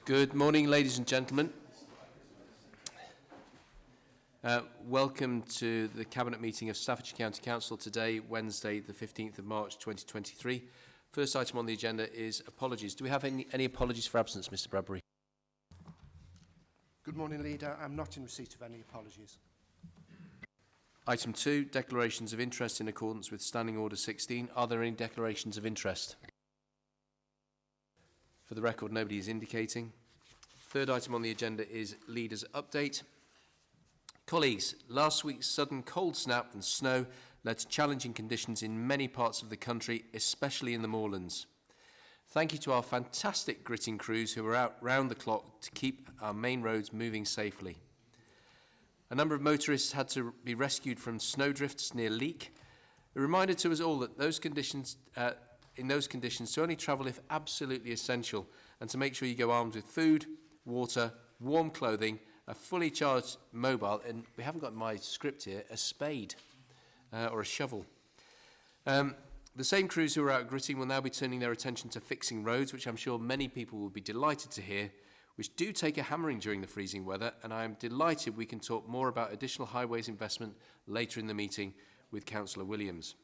Good morning, ladies and gentlemen. Welcome to the Cabinet meeting of Staffordshire County Council today, Wednesday, the 15th of March 2023. First item on the agenda is apologies. Do we have any apologies for absence, Mr Bradbury? Good morning, Leader. I'm not in receipt of any apologies. Item 2, declarations of interest in accordance with Standing Order 16. Are there any declarations of interest? For the record, nobody is indicating. Third item on the agenda is Leader's Update. Colleagues, last week's sudden cold snap and snow led to challenging conditions in many parts of the country, especially in the moorlands. Thank you to our fantastic gritting crews who were out round the clock to keep our main roads moving safely. A number of motorists had to be rescued from snowdrifts near Leek. A reminder to us all that in those conditions to only travel if absolutely essential, and to make sure you go armed with food, water, warm clothing, a fully charged mobile, and we haven't got my script here, a spade or a shovel. The same crews who are out gritting will now be turning their attention to fixing roads, which I'm sure many people will be delighted to hear, which do take a hammering during the freezing weather, and I am delighted we can talk more about additional highways investment later in the meeting with Councillor Williams.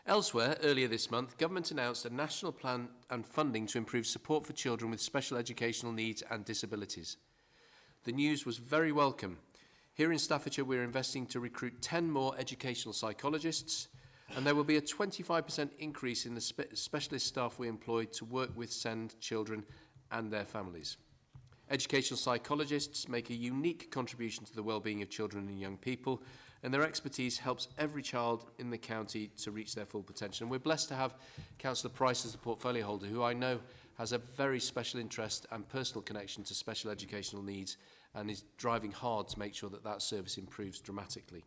Elsewhere, earlier this month, Government announced a national plan and funding to improve support for children with special educational needs and disabilities. The news was very welcome. Here in Staffordshire, we're investing to recruit 10 more educational psychologists, and there will be a 25% increase in the specialist staff we employ to work with SEND children and their families. Educational psychologists make a unique contribution to the well-being of children and young people, and their expertise helps every child in the county to reach their full potential. And we're blessed to have Councillor Price as the portfolio holder, who I know has a very special interest and personal connection to special educational needs and is driving hard to make sure that that service improves dramatically.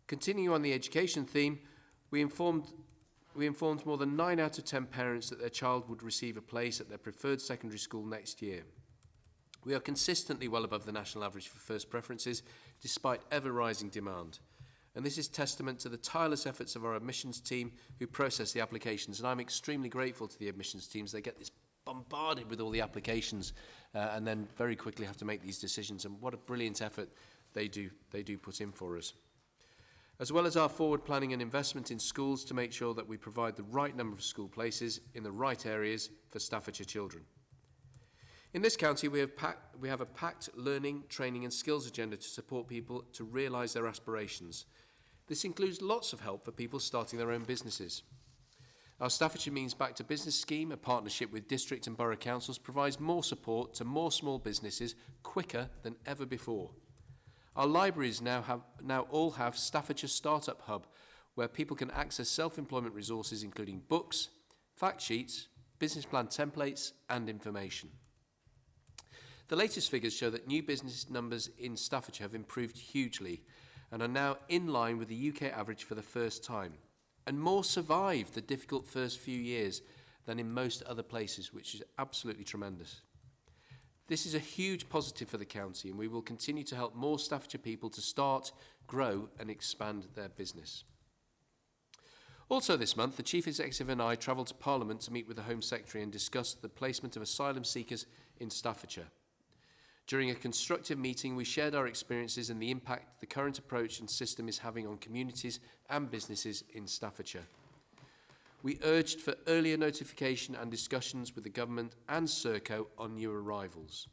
Continuing on the education theme, we informed more than 9 out of 10 parents that their child would receive a place at their preferred secondary school next year. We are consistently well above the national average for first preferences, despite ever-rising demand. And this is testament to the tireless efforts of our admissions team who process the applications. And I'm extremely grateful to the admissions teams. They get this bombarded with all the applications and then very quickly have to make these decisions. And what a brilliant effort they do put in for us. As well as our forward planning and investment in schools to make sure that we provide the right number of school places in the right areas for Staffordshire children. In this county, we have a packed learning, training and skills agenda to support people to realise their aspirations. This includes lots of help for people starting their own businesses. Our Staffordshire Means Back to Business scheme, a partnership with district and borough councils, provides more support to more small businesses quicker than ever before. Our libraries now all have Staffordshire Startup Hub, where people can access self-employment resources including books, fact sheets, business plan templates and information. The latest figures show that new business numbers in Staffordshire have improved hugely and are now in line with the UK average for the first time. And more survived the difficult first few years than in most other places, which is absolutely tremendous. This is a huge positive for the county, and we will continue to help more Staffordshire people to start, grow and expand their business. Also this month, the Chief Executive and I travelled to Parliament to meet with the Home Secretary and discuss the placement of asylum seekers in Staffordshire. During a constructive meeting, we shared our experiences and the impact the current approach and system is having on communities and businesses in Staffordshire. We urged for earlier notification and discussions with the Government and Serco on new arrivals.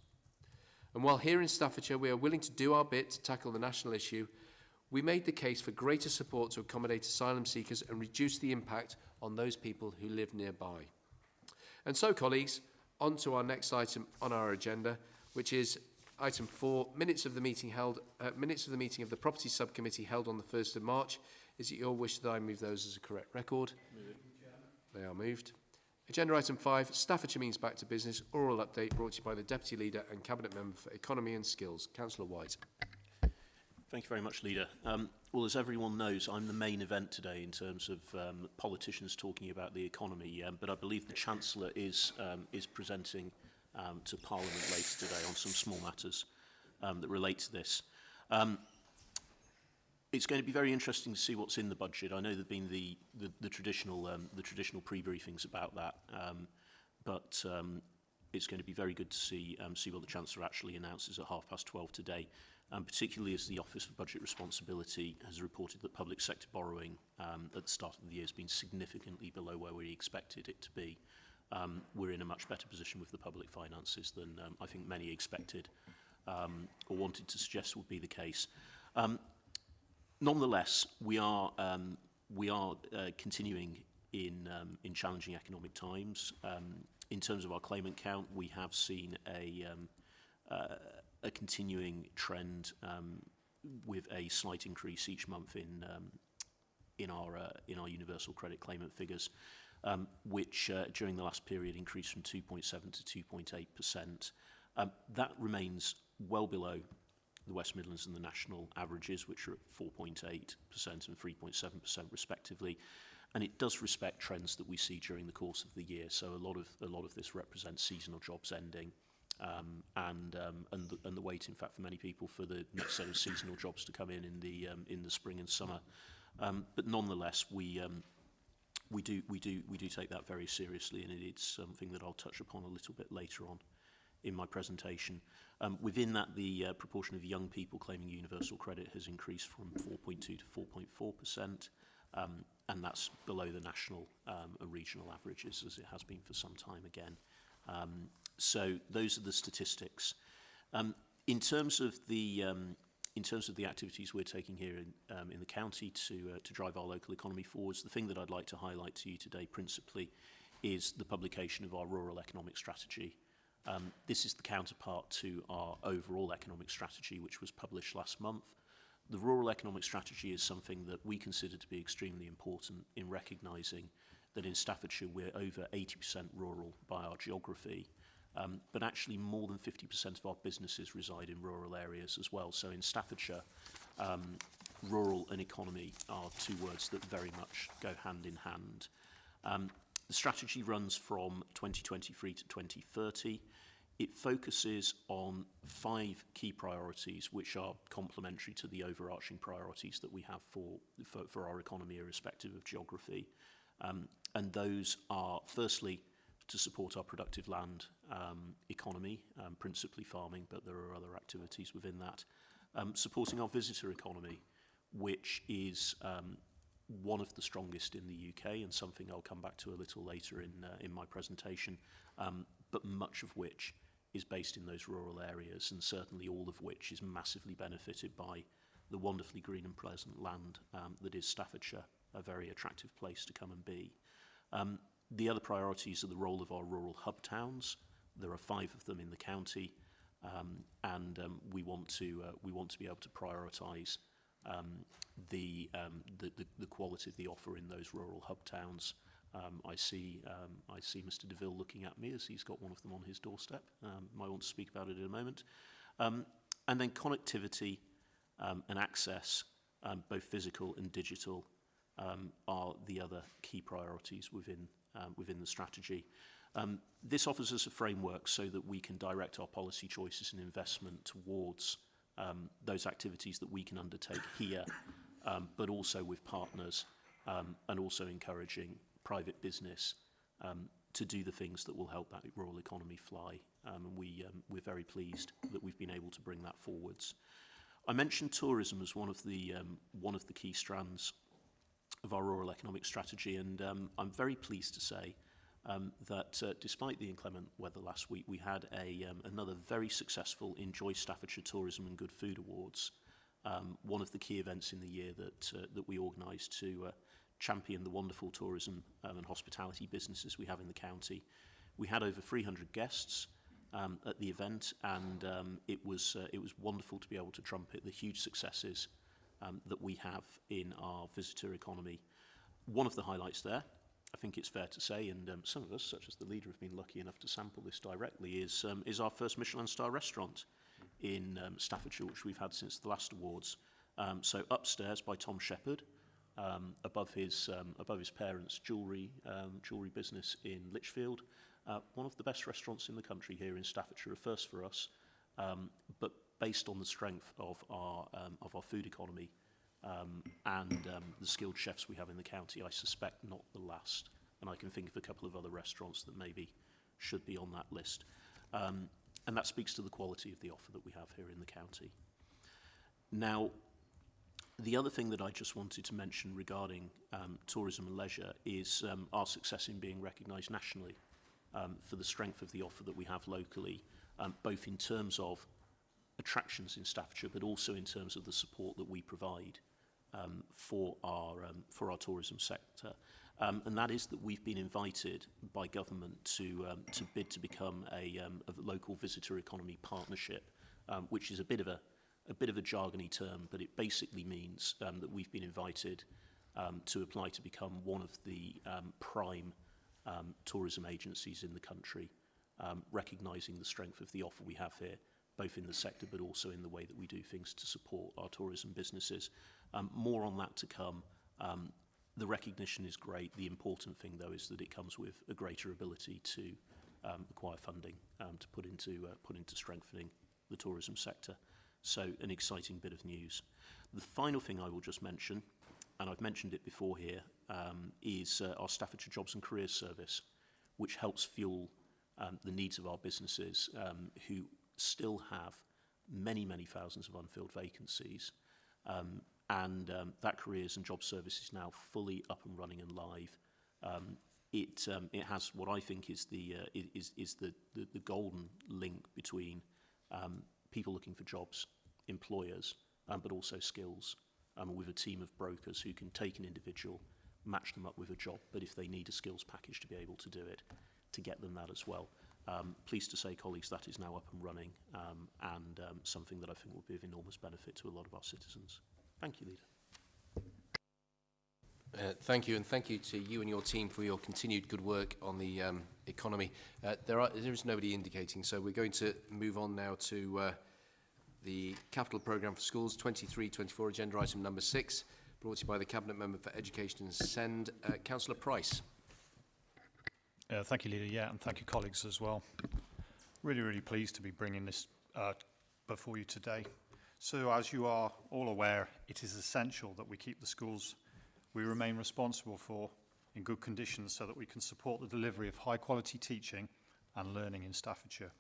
And while here in Staffordshire we are willing to do our bit to tackle the national issue, we made the case for greater support to accommodate asylum seekers and reduce the impact on those people who live nearby. And so, colleagues, on to our next item on our agenda, which is item 4, minutes of the meeting of the Property Subcommittee held on the 1st of March. Is it your wish that I move those as a correct record? Move. They are moved. Agenda item 5, Staffordshire Means Back to Business, oral update brought to you by the Deputy Leader and Cabinet Member for Economy and Skills, Councillor White. Thank you very much, Leader. Well, as everyone knows, I'm the main event today in terms of politicians talking about the economy, but I believe the Chancellor is presenting to Parliament later today on some small matters that relate to this. It's going to be very interesting to see what's in the budget. I know there have been the traditional pre-briefings about that, but it's going to be very good to see what the Chancellor actually announces at 12:30 today, particularly as the Office for Budget Responsibility has reported that public sector borrowing at the start of the year has been significantly below where we expected it to be. We're in a much better position with the public finances than I think many expected or wanted to suggest would be the case. Nonetheless, we are continuing in challenging economic times. In terms of our claimant count, we have seen a continuing trend with a slight increase each month in our universal credit claimant figures, which during the last period increased from 2.7 to 2.8%. That remains well below the West Midlands and the national averages, which are at 4.8% and 3.7% respectively. And it does respect trends that we see during the course of the year. So a lot of this represents seasonal jobs ending, and the wait, in fact, for many people for the next set of seasonal jobs to come in the spring and summer. But nonetheless, we do take that very seriously, and it's something that I'll touch upon a little bit later on in my presentation. Within that, the proportion of young people claiming universal credit has increased from 4.2 to 4.4%, and that's below the national and regional averages, as it has been for some time again. So those are the statistics. In terms of the activities we're taking here in the county to drive our local economy forwards, the thing that I'd like to highlight to you today principally is the publication of our rural economic strategy. This is the counterpart to our overall economic strategy, which was published last month. The rural economic strategy is something that we consider to be extremely important in recognising that in Staffordshire we're over 80% rural by our geography, but actually more than 50% of our businesses reside in rural areas as well. So in Staffordshire, rural and economy are two words that very much go hand in hand. The strategy runs from 2023 to 2030. It focuses on 5 key priorities, which are complementary to the overarching priorities that we have for our economy, irrespective of geography. And those are, firstly, to support our productive land economy, principally farming, but there are other activities within that. Supporting our visitor economy, which is one of the strongest in the UK, and something I'll come back to a little later in my presentation, but much of which is based in those rural areas, and certainly all of which is massively benefited by the wonderfully green and pleasant land that is Staffordshire, a very attractive place to come and be. The other priorities are the role of our rural hub towns. There are 5 of them in the county, and we want to be able to prioritise the quality of the offer in those rural hub towns. I see Mr. DeVille looking at me as he's got one of them on his doorstep. Might want to speak about it in a moment. And then connectivity and access, both physical and digital, are the other key priorities within the strategy. This offers us a framework so that we can direct our policy choices and investment towards those activities that we can undertake here, but also with partners, and also encouraging private business to do the things that will help that rural economy fly. And we're very pleased that we've been able to bring that forwards. I mentioned tourism as one of the key strands of our rural economic strategy, and I'm very pleased to say that despite the inclement weather last week, we had another very successful Enjoy Staffordshire Tourism and Good Food Awards, one of the key events in the year that we organised to champion the wonderful tourism and hospitality businesses we have in the county. We had over 300 guests at the event, and it was wonderful to be able to trumpet the huge successes that we have in our visitor economy. One of the highlights there, I think it's fair to say, and some of us, such as the leader, have been lucky enough to sample this directly, is our first Michelin star restaurant in Staffordshire, which we've had since the last awards. So Upstairs by Tom Shepherd, above his parents' jewellery business in Lichfield, one of the best restaurants in the country here in Staffordshire, a first for us, but based on the strength of our food economy and the skilled chefs we have in the county, I suspect not the last. And I can think of a couple of other restaurants that maybe should be on that list. And that speaks to the quality of the offer that we have here in the county. Now, the other thing that I just wanted to mention regarding tourism and leisure is our success in being recognised nationally for the strength of the offer that we have locally, both in terms of attractions in Staffordshire, but also in terms of the support that we provide for our tourism sector. And that is that we've been invited by government to bid to become a local visitor economy partnership, which is a bit of a jargony term, but it basically means that we've been invited to apply to become one of the prime tourism agencies in the country, recognising the strength of the offer we have here, both in the sector but also in the way that we do things to support our tourism businesses. More on that to come. The recognition is great. The important thing, though, is that it comes with a greater ability to acquire funding to put into strengthening the tourism sector. So an exciting bit of news. The final thing I will just mention, and I've mentioned it before here, is our Staffordshire Jobs and Careers Service, which helps fuel the needs of our businesses who still have many, many thousands of unfilled vacancies. And that Careers and Job Service is now fully up and running and live. It has what I think is the golden link between people looking for jobs, employers, but also skills, with a team of brokers who can take an individual, match them up with a job, but if they need a skills package to be able to do it, to get them that as well. Pleased to say, colleagues, that is now up and running and something that I think will be of enormous benefit to a lot of our citizens. Thank you, Leader. Thank you, and thank you to you and your team for your continued good work on the economy. There is nobody indicating, so we're going to move on now to the Capital Programme for Schools 23-24, agenda item number 6, brought to you by the Cabinet Member for Education and Send, Councillor Price. Thank you, Leader. Yeah, and thank you, colleagues, as well. Really pleased to be bringing this before you today. So, as you are all aware, it is essential that we keep the schools we remain responsible for in good conditions so that we can support the delivery of high-quality teaching and learning in Staffordshire.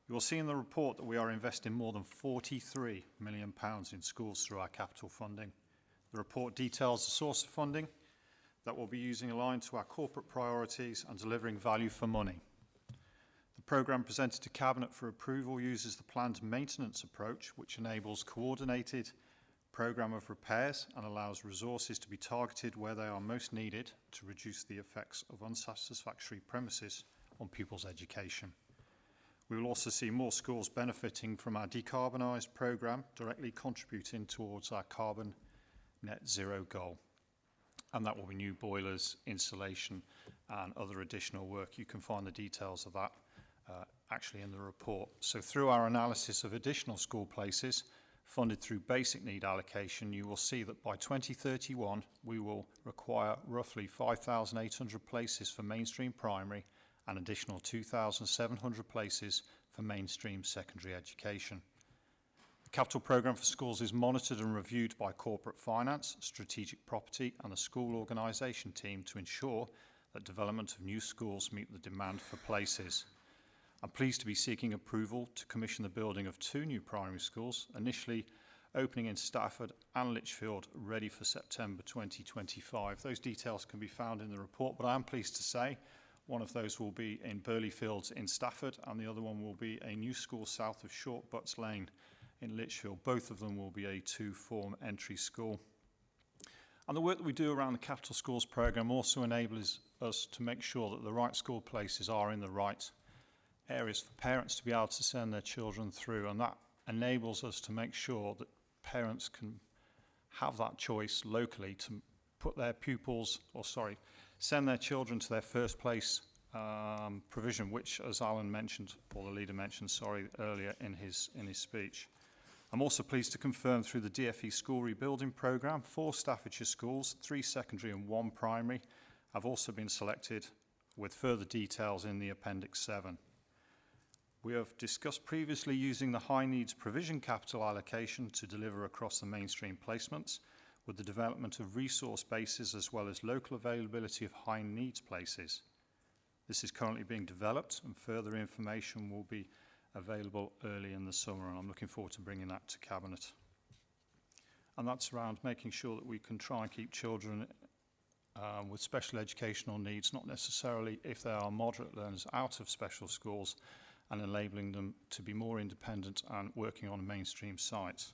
You will see in the report that we are investing more than £43 million in schools through our capital funding. The report details the source of funding that we'll be using aligned to our corporate priorities and delivering value for money. The programme presented to Cabinet for approval uses the planned maintenance approach, which enables coordinated programme of repairs and allows resources to be targeted where they are most needed to reduce the effects of unsatisfactory premises on pupils' education. We will also see more schools benefiting from our decarbonised programme, directly contributing towards our carbon net zero goal. And that will be new boilers, insulation and other additional work. You can find the details of that actually in the report. So through our analysis of additional school places funded through basic need allocation, you will see that by 2031 we will require roughly 5,800 places for mainstream primary and additional 2,700 places for mainstream secondary education. The capital programme for schools is monitored and reviewed by corporate finance, strategic property and the school organisation team to ensure that development of new schools meet the demand for places. I'm pleased to be seeking approval to commission the building of 2 new primary schools, initially opening in Stafford and Lichfield, ready for September 2025. Those details can be found in the report, but I am pleased to say one of those will be in Burleyfields in Stafford and the other one will be a new school south of Short Butts Lane in Lichfield. Both of them will be a 2-form entry school. And the work that we do around the Capital Schools programme also enables us to make sure that the right school places are in the right areas for parents to be able to send their children through, and that enables us to make sure that parents can have that choice locally to put their send their children to their first place provision, which, as Alan mentioned, or the leader mentioned, earlier in his speech. I'm also pleased to confirm through the DFE school rebuilding programme, 4 Staffordshire schools, 3 secondary and 1 primary, have also been selected with further details in the Appendix 7. We have discussed previously using the high needs provision capital allocation to deliver across the mainstream placements with the development of resource bases as well as local availability of high needs places. This is currently being developed and further information will be available early in the summer, and I'm looking forward to bringing that to Cabinet. And that's around making sure that we can try and keep children with special educational needs, not necessarily if they are moderate learners, out of special schools, and enabling them to be more independent and working on a mainstream site.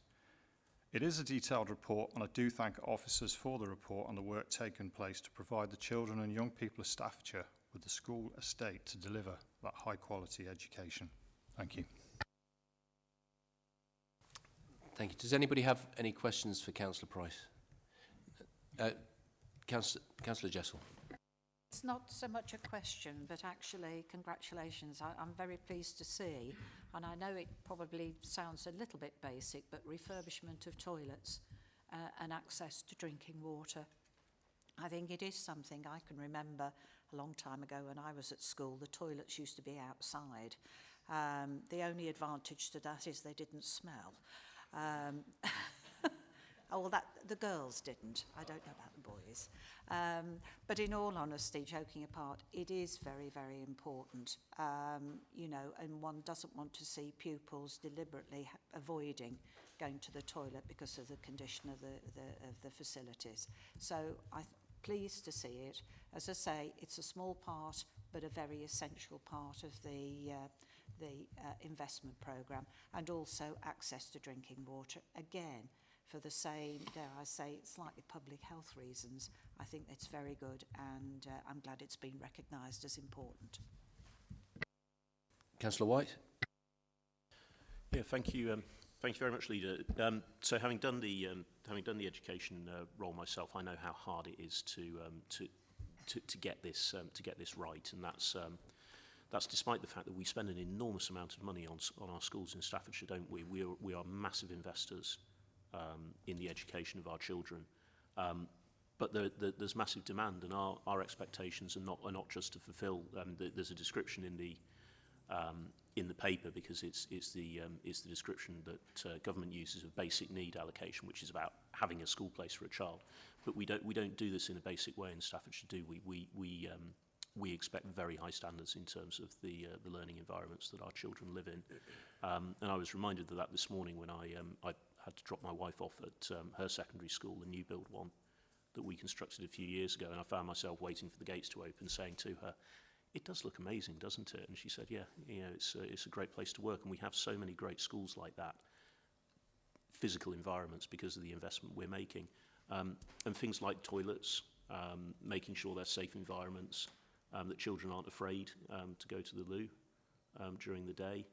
It is a detailed report, and I do thank officers for the report and the work taken place to provide the children and young people of Staffordshire with the school estate to deliver that high quality education. Thank you. Thank you. Does anybody have any questions for Councillor Price? Councillor Jessel. It's not so much a question, but actually, congratulations. I'm very pleased to see, and I know it probably sounds a little bit basic, but refurbishment of toilets and access to drinking water. I think it is something I can remember a long time ago when I was at school. The toilets used to be outside. The only advantage to that is they didn't smell. Oh, well, the girls didn't. I don't know about the boys. But in all honesty, joking apart, it is very, very important, you know, and one doesn't want to see pupils deliberately avoiding going to the toilet because of the condition of the facilities. So I'm pleased to see it. As I say, it's a small part, but a very essential part of the investment programme, and also access to drinking water. Again, for the same, dare I say, slightly public health reasons, I think it's very good, and I'm glad it's been recognised as important. Councillor White. Yeah, thank you. Thank you very much, Leader. So, having done the education role myself, I know how hard it is to get this right, and that's despite the fact that we spend an enormous amount of money on our schools in Staffordshire, don't we? We are massive investors in the education of our children, but there's massive demand, and our expectations are not just to fulfil. There's a description in the paper, because it's the description that government uses of basic need allocation, which is about having a school place for a child. But we don't do this in a basic way in Staffordshire, do we? We expect very high standards in terms of the learning environments that our children live in. And I was reminded of that this morning when I had to drop my wife off at her secondary school, the new build one that we constructed a few years ago, and I found myself waiting for the gates to open, saying to her, "It does look amazing, doesn't it?" And she said, "Yeah, you know, it's a great place to work, and we have so many great schools like that, physical environments, because of the investment we're making, and things like toilets, making sure they're safe environments, that children aren't afraid to go to the loo during the day,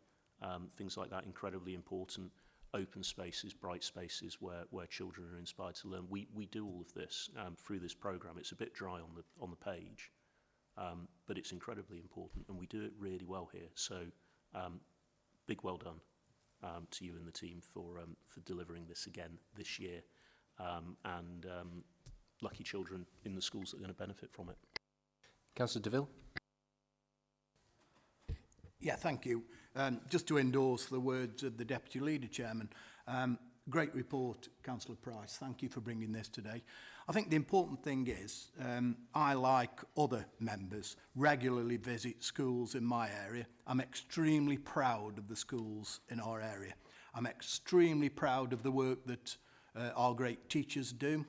things like that, incredibly important. Open spaces, bright spaces where children are inspired to learn. We do all of this through this programme. It's a bit dry on the page, but it's incredibly important, and we do it really well here. So, big well done to you and the team for delivering this again this year, and lucky children in the schools that are going to benefit from it. Councillor DeVille. Yeah, thank you. Just to endorse the words of the Deputy Leader, Chairman, great report, Councillor Price. Thank you for bringing this today. I think the important thing is, I, like other members, regularly visit schools in my area. I'm extremely proud of the schools in our area. I'm extremely proud of the work that our great teachers do.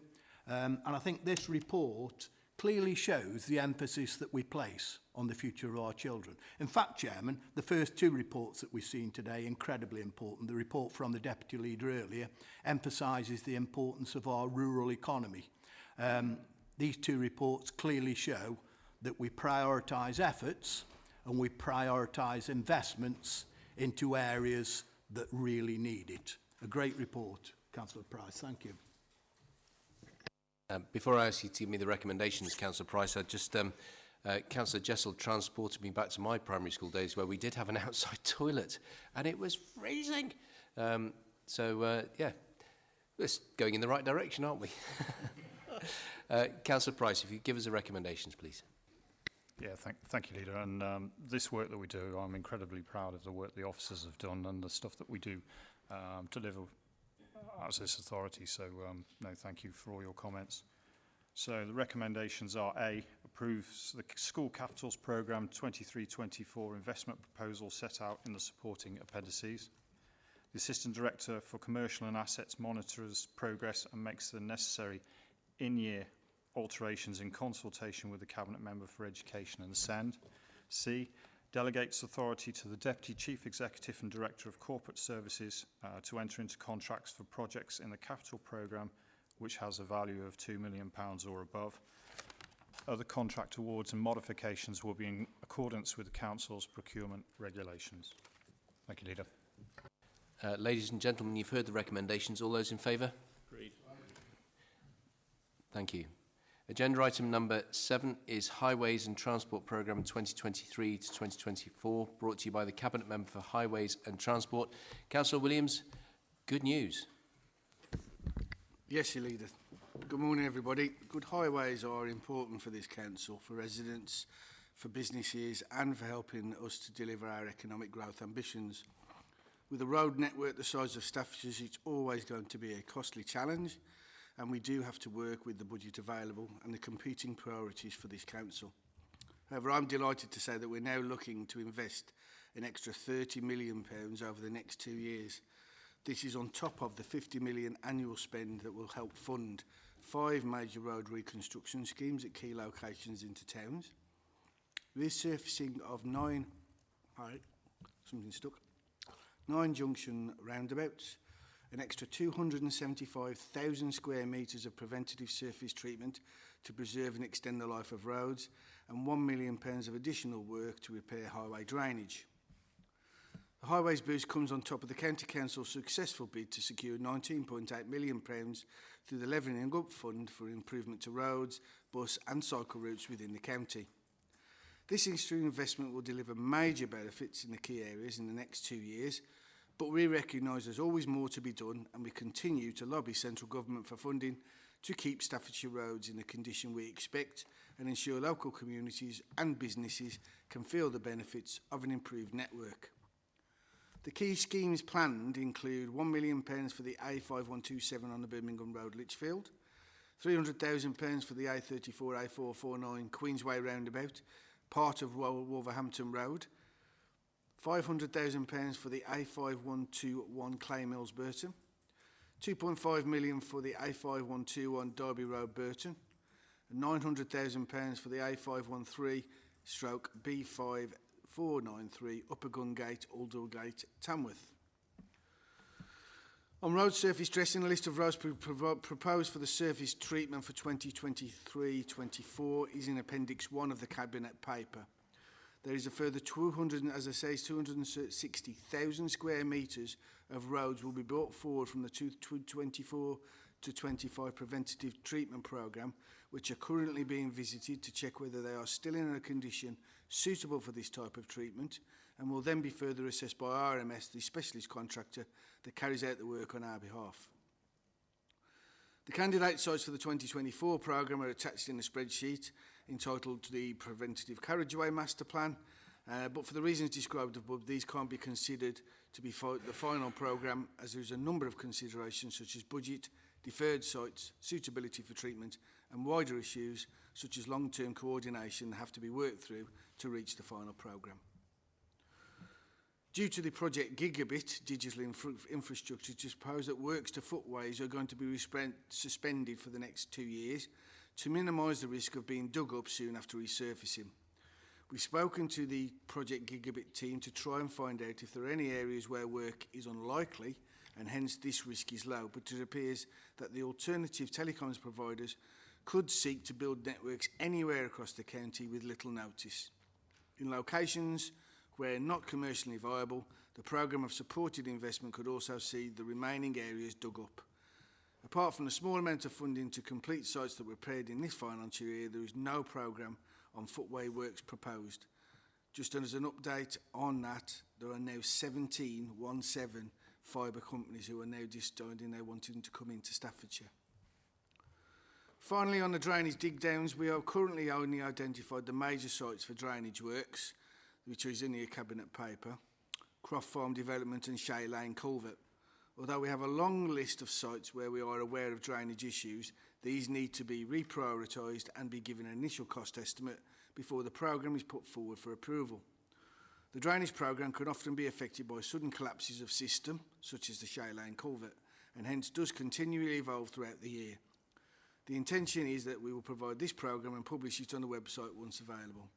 And I think this report clearly shows the emphasis that we place on the future of our children. In fact, Chairman, the first two reports that we've seen today are incredibly important. The report from the Deputy Leader earlier emphasises the importance of our rural economy. These two reports clearly show that we prioritise efforts and we prioritise investments into areas that really need it. A great report, Councillor Price. Thank you. Before I ask you to give me the recommendations, Councillor Price, I just Councillor Jessel transported me back to my primary school days where we did have an outside toilet and it was freezing. Yeah, we're going in the right direction, aren't we? Councillor Price, if you give us the recommendations, please. Yeah, thank you, Leader. And this work that we do, I'm incredibly proud of the work the officers have done and the stuff that we do deliver as this authority. So, no, thank you for all your comments. So the recommendations are A, approves the School Capitals Programme 23-24 investment proposal set out in the supporting appendices. The Assistant Director for Commercial and Assets monitors progress and makes the necessary in-year alterations in consultation with the Cabinet Member for Education and SEND. C. Delegates authority to the Deputy Chief Executive and Director of Corporate Services to enter into contracts for projects in the Capital Programme which has a value of £2 million or above. Other contract awards and modifications will be in accordance with the Council's procurement regulations. Thank you, Leader. Ladies and gentlemen, you've heard the recommendations. All those in favour? Agreed. Thank you. Agenda item number 7 is Highways and Transport Programme 2023 to 2024, brought to you by the Cabinet Member for Highways and Transport. Councillor Williams, good news. Yes, your leader. Good morning, everybody. Good highways are important for this council, for residents, for businesses, and for helping us to deliver our economic growth ambitions. With a road network the size of Staffordshire's, it's always going to be a costly challenge, and we do have to work with the budget available and the competing priorities for this council. However, I'm delighted to say that we're now looking to invest an extra £30 million over the next 2 years. This is on top of the £50 million annual spend that will help fund 5 major road reconstruction schemes at key locations into towns, resurfacing of 9 junction roundabouts, an extra 275,000 square metres of preventative surface treatment to preserve and extend the life of roads, and £1 million of additional work to repair highway drainage. The Highways boost comes on top of the County Council's successful bid to secure £19.8 million through the Levelling Up Fund for improvement to roads, bus and cycle routes within the county. This extra investment will deliver major benefits in the key areas in the next 2 years, but we recognise there's always more to be done, and we continue to lobby central government for funding to keep Staffordshire roads in the condition we expect and ensure local communities and businesses can feel the benefits of an improved network. The key schemes planned include £1 million for the A5127 on the Birmingham Road, Lichfield, £300,000 for the A34, A449 Queensway roundabout, part of Wolverhampton Road, £500,000 for the A5121 Clay Mills Burton, £2.5 million for the A5121 Derby Road Burton, and £900,000 for the A513 stroke B5493 Upper Gungate, Aldergate, Tamworth. On road surface dressing, a list of roads proposed for the surface treatment for 2023-24 is in Appendix 1 of the Cabinet paper. There is a further 260,000 square metres of roads will be brought forward from the 24 to 25 preventative treatment programme, which are currently being visited to check whether they are still in a condition suitable for this type of treatment, and will then be further assessed by RMS, the specialist contractor that carries out the work on our behalf. The candidate sites for the 2024 programme are attached in a spreadsheet entitled the Preventative Carriageway Master Plan, but for the reasons described above, these can't be considered to be the final programme, as there is a number of considerations such as budget, deferred sites, suitability for treatment, and wider issues such as long-term coordination that have to be worked through to reach the final programme. Due to the Project Gigabit digital infrastructure, to suppose that works to footways are going to be suspended for the next 2 years to minimise the risk of being dug up soon after resurfacing. We've spoken to the Project Gigabit team to try and find out if there are any areas where work is unlikely and hence this risk is low, but it appears that the alternative telecoms providers could seek to build networks anywhere across the county with little notice. In locations where not commercially viable, the programme of supported investment could also see the remaining areas dug up. Apart from the small amount of funding to complete sites that were prepared in this financial year, there is no programme on footway works proposed. Just as an update on that, there are now 17 fibre companies who are now deciding they wanting to come into Staffordshire. Finally, on the drainage dig downs, we are currently only identified the major sites for drainage works, which is in the Cabinet paper, Croft Farm Development and Shay Lane Culvert. Although we have a long list of sites where we are aware of drainage issues, These need to be reprioritised and be given an initial cost estimate before the programme is put forward for approval. The drainage programme can often be affected by sudden collapses of system, such as the Shay Lane culvert, and hence does continually evolve throughout the year. The intention is that we will provide this programme and publish it on the website once available.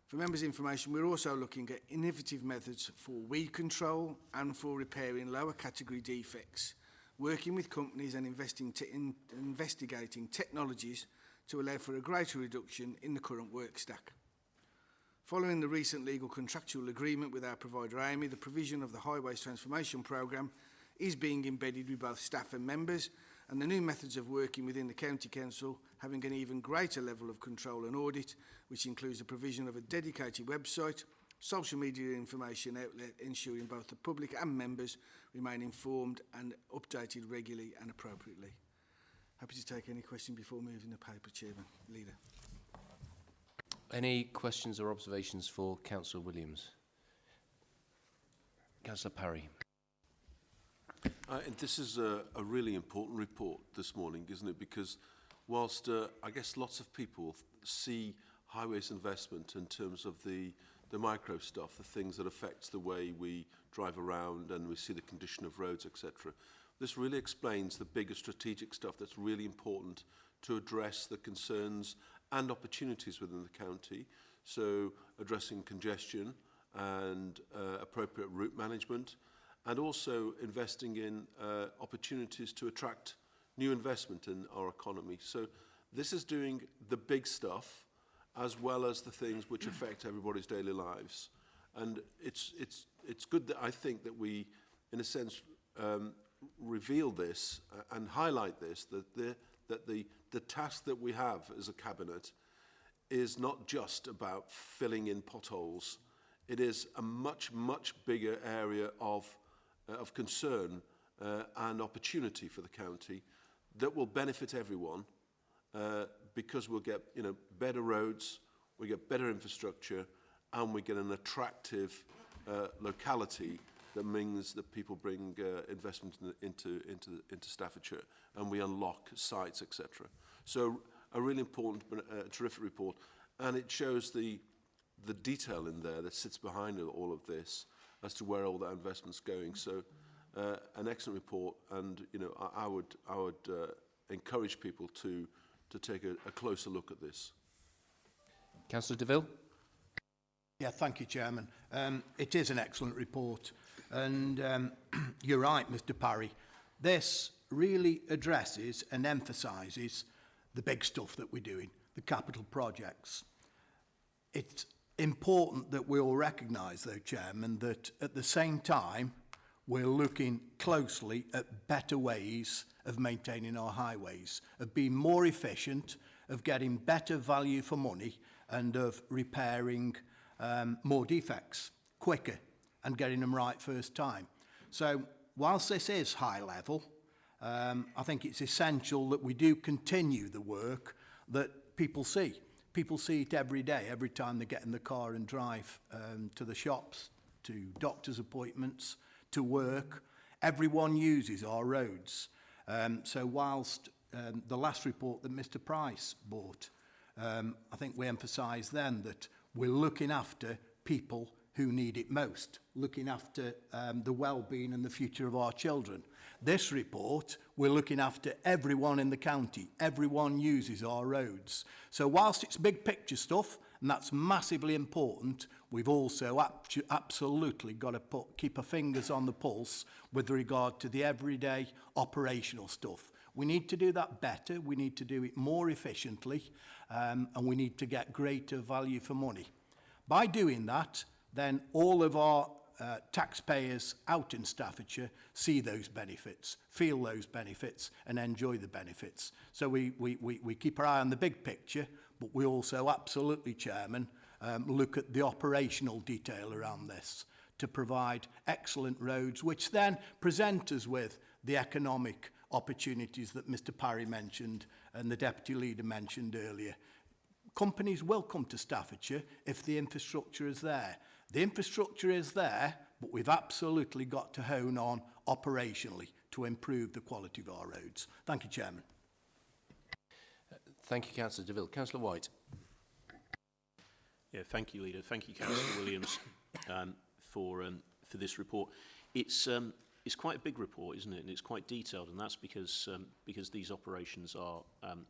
For members' information, we're also looking at innovative methods for weed control and for repairing lower category defects, working with companies and investigating technologies to allow for a greater reduction in the current work stack. Following the recent legal contractual agreement with our provider AMI, the provision of the Highways Transformation Programme is being embedded with both staff and members, and the new methods of working within the County Council having an even greater level of control and audit, which includes the provision of a dedicated website, social media information outlet, ensuring both the public and members remain informed and updated regularly and appropriately. Happy to take any question before moving the paper, Chairman. Leader. Any questions or observations for Councillor Williams? Councillor Parry. This is a really important report this morning, isn't it? Because whilst I guess lots of people see highways investment in terms of the micro stuff, the things that affect the way we drive around and we see the condition of roads, etc. This really explains the bigger strategic stuff that's really important to address the concerns and opportunities within the county. So addressing congestion and appropriate route management, and also investing in opportunities to attract new investment in our economy. So this is doing the big stuff as well as the things which affect everybody's daily lives. And it's good that I think that we, in a sense, reveal this and highlight this, that the task that we have as a cabinet is not just about filling in potholes. It is a much, much bigger area of concern and opportunity for the county that will benefit everyone because we'll get better roads, we get better infrastructure, and we get an attractive locality that means that people bring investment into Staffordshire, and we unlock sites, etc. So a really important, terrific report, and it shows the detail in there that sits behind all of this as to where all that investment's going. So an excellent report, and I would encourage people to take a closer look at this. Councillor DeVille. Yeah, thank you, Chairman. It is an excellent report, and you're right, Mr. Parry. This really addresses and emphasises the big stuff that we're doing, the capital projects. It's important that we all recognise, though, Chairman, that at the same time we're looking closely at better ways of maintaining our highways, of being more efficient, of getting better value for money, and of repairing more defects quicker and getting them right first time. So whilst this is high level, I think it's essential that we do continue the work that people see. People see it every day, every time they get in the car and drive to the shops, to doctor's appointments, to work. Everyone uses our roads. So whilst the last report that Mr. Price bought, I think we emphasised then that we're looking after people who need it most, looking after the well-being and the future of our children. This report, we're looking after everyone in the county. Everyone uses our roads. So whilst it's big picture stuff, and that's massively important, we've also absolutely got to keep our fingers on the pulse with regard to the everyday operational stuff. We need to do that better, we need to do it more efficiently, and we need to get greater value for money. By doing that, then all of our taxpayers out in Staffordshire see those benefits, feel those benefits, and enjoy the benefits. So we keep our eye on the big picture, but we also absolutely, Chairman, look at the operational detail around this to provide excellent roads, which then present us with the economic opportunities that Mr. Parry mentioned and the Deputy Leader mentioned earlier. Companies will come to Staffordshire if the infrastructure is there. The infrastructure is there, but we've absolutely got to hone on operationally to improve the quality of our roads. Thank you, Chairman. Thank you, Councillor DeVille. Councillor White. Yeah, thank you, Leader. Thank you, Councillor Williams, for this report. It's quite a big report, isn't it? And it's quite detailed, and that's because these operations are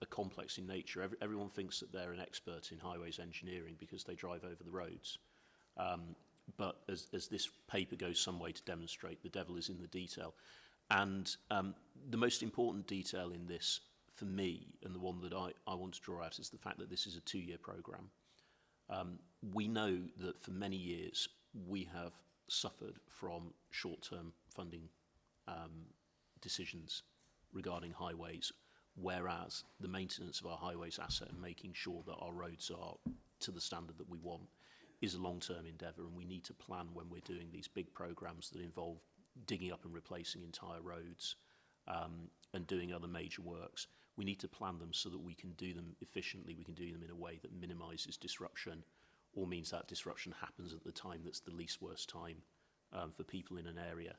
complex in nature. Everyone thinks that they're an expert in highways engineering because they drive over the roads. But as this paper goes some way to demonstrate, the devil is in the detail. And the most important detail in this, for me, and the one that I want to draw out, is the fact that this is a 2-year programme. We know that for many years we have suffered from short-term funding decisions regarding highways, whereas the maintenance of our highways asset and making sure that our roads are to the standard that we want is a long-term endeavour, and we need to plan when we're doing these big programmes that involve digging up and replacing entire roads and doing other major works. We need to plan them so that we can do them efficiently, we can do them in a way that minimises disruption, or means that disruption happens at the time that's the least worst time for people in an area.